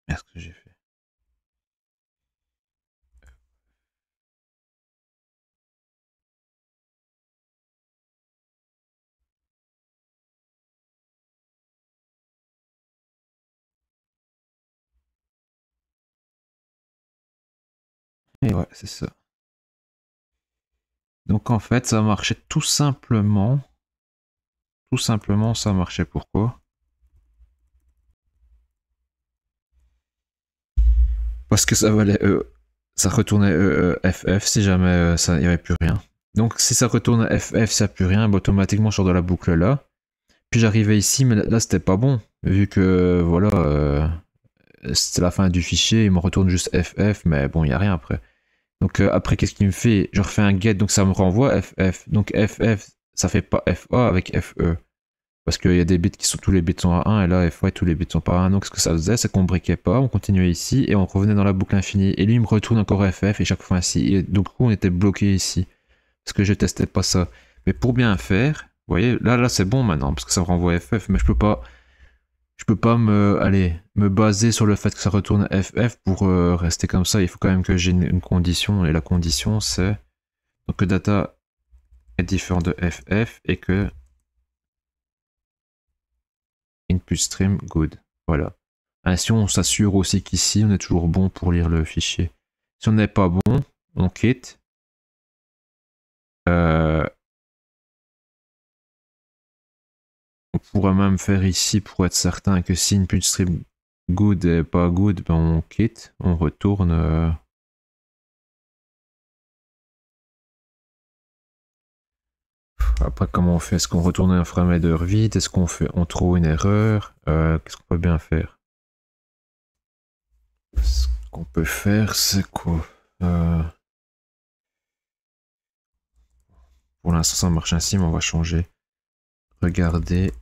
Merde, ce que j'ai fait. Et ouais, c'est ça. Donc en fait, ça marchait tout simplement. Tout simplement, ça marchait pourquoi? Parce que ça valait ça retournait FF si jamais il n'y avait plus rien. Donc si ça retourne FF, ça n'a plus rien, bah, automatiquement je sors de la boucle là. Puis j'arrivais ici, mais là c'était pas bon. Vu que voilà, c'était la fin du fichier, il me retourne juste FF, mais bon, il n'y a rien après. Donc après, qu'est-ce qu'il me fait? Je refais un get, donc ça me renvoie FF. Donc FF, ça fait pas FA avec FE. Parce qu'il y a des bits tous les bits sont à 1 et là FA tous les bits sont pas à 1. Donc ce que ça faisait, c'est qu'on briquait pas, on continuait ici et on revenait dans la boucle infinie. Et lui il me retourne encore FF et chaque fois ainsi. Et donc on était bloqué ici. Parce que je testais pas ça. Mais pour bien faire, vous voyez, là c'est bon maintenant, parce que ça me renvoie FF, mais je peux pas me baser sur le fait que ça retourne FF pour rester comme ça. Il faut quand même que j'ai une condition, et la condition c'est donc que data est différent de FF et que input stream good. Voilà. Ainsi, on s'assure aussi qu'ici, on est toujours bon pour lire le fichier. Si on n'est pas bon, on quitte. On pourrait même faire ici pour être certain que si input stream good est pas good, ben on quitte, on retourne. Après, comment on fait? Est-ce qu'on retourne un frame-header vide? Est-ce on trouve une erreur? Qu'est-ce qu'on peut bien faire? Ce qu'on peut faire, c'est quoi? Pour l'instant, ça marche ainsi, mais on va changer. Regardez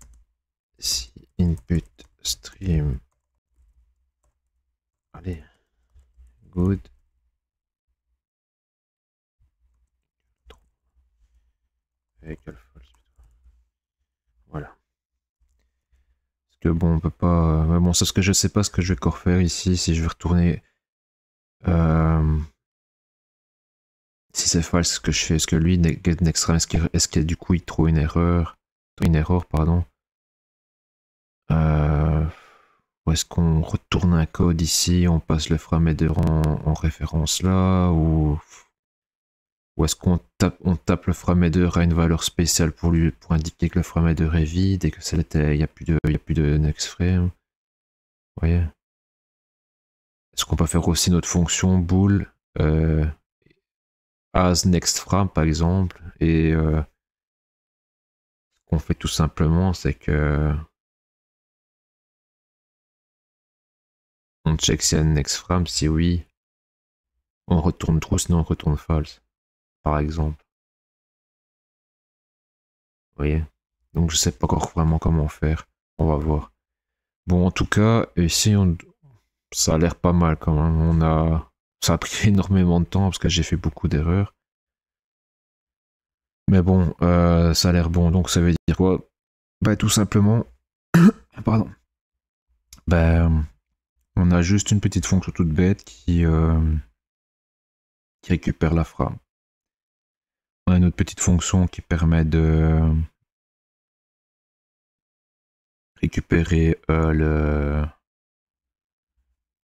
si input stream. Allez, good. Equal false. Voilà. Parce que bon, on peut pas. Mais bon, c'est ce que je sais pas ce que je vais encore faire ici. Si je vais retourner. Si c'est false ce que je fais, est-ce que lui, get next frame, est-ce qu'il du coup il trouve une erreur? Une erreur, pardon. Ou est-ce qu'on retourne un code ici, on passe le frame header en référence là, ou est-ce qu'on tape le frame header à une valeur spéciale pour indiquer que le frame header est vide et que il n'y a plus de next frame. Vous voyez? Est-ce qu'on peut faire aussi notre fonction bool as next frame par exemple, et ce qu'on fait tout simplement c'est que on check si y a une next frame, si oui, on retourne true, sinon on retourne false, par exemple. Vous voyez? Donc je sais pas encore vraiment comment faire. On va voir. Bon, en tout cas, ici, ça a l'air pas mal quand même. Ça a pris énormément de temps parce que j'ai fait beaucoup d'erreurs. Mais bon, ça a l'air bon. Donc ça veut dire quoi? Bah tout simplement, pardon. Bah, on a juste une petite fonction toute bête qui récupère la frame. On a une autre petite fonction qui permet de récupérer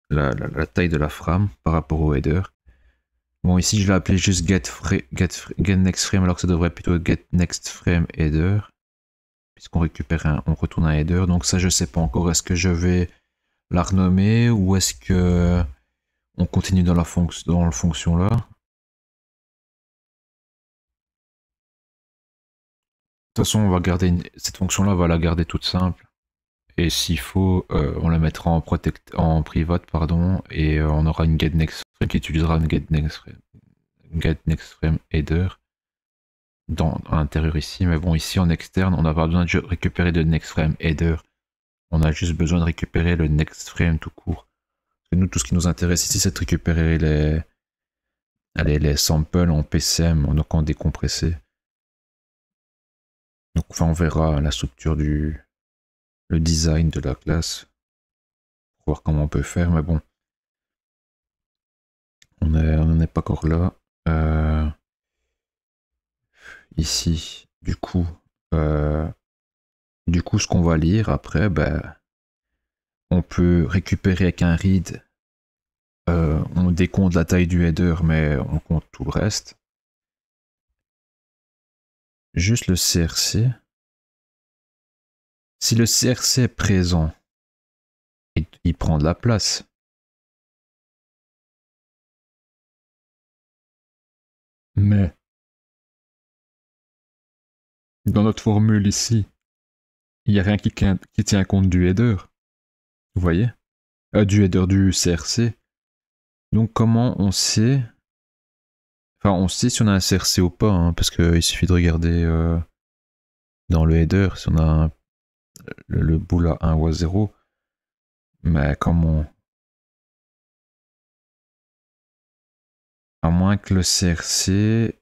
la taille de la frame par rapport au header. Bon, ici je l'ai appelé juste get next frame alors que ça devrait plutôt être get next frame header, puisqu'on on retourne un header. Donc ça je sais pas encore, est-ce que je vais la renommer ou est-ce que on continue dans la fonction là. De toute façon on va garder cette fonction là, on va la garder toute simple. Et s'il faut, on la mettra en private, pardon, et on aura une get next frame qui utilisera une get next frame header à l'intérieur ici. Mais bon, ici en externe, on n'a pas besoin de récupérer de next frame header. On a juste besoin de récupérer le next frame tout court. Parce que nous, tout ce qui nous intéresse ici, c'est de récupérer les samples en PCM, donc en décompressé. Donc, enfin, on verra la structure le design de la classe pour voir comment on peut faire, mais bon, on n'en est pas encore là. Ici, du coup, ce qu'on va lire après, ben, on peut récupérer avec un read. On décompte la taille du header, mais on compte tout le reste. Juste le CRC. Si le CRC est présent, il prend de la place. Mais dans notre formule ici, il n'y a rien qui tient compte du header. Vous voyez? Du header du CRC. Donc comment on sait... Enfin, on sait si on a un CRC ou pas, hein, parce qu'il suffit de regarder dans le header si on a le bool à 1 ou à 0. Mais comment... À moins que le CRC,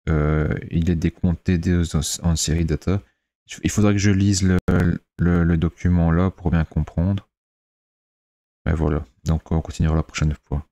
il est décompté en série data. Il faudra que je lise le document là pour bien comprendre. Et voilà, donc on continuera la prochaine fois.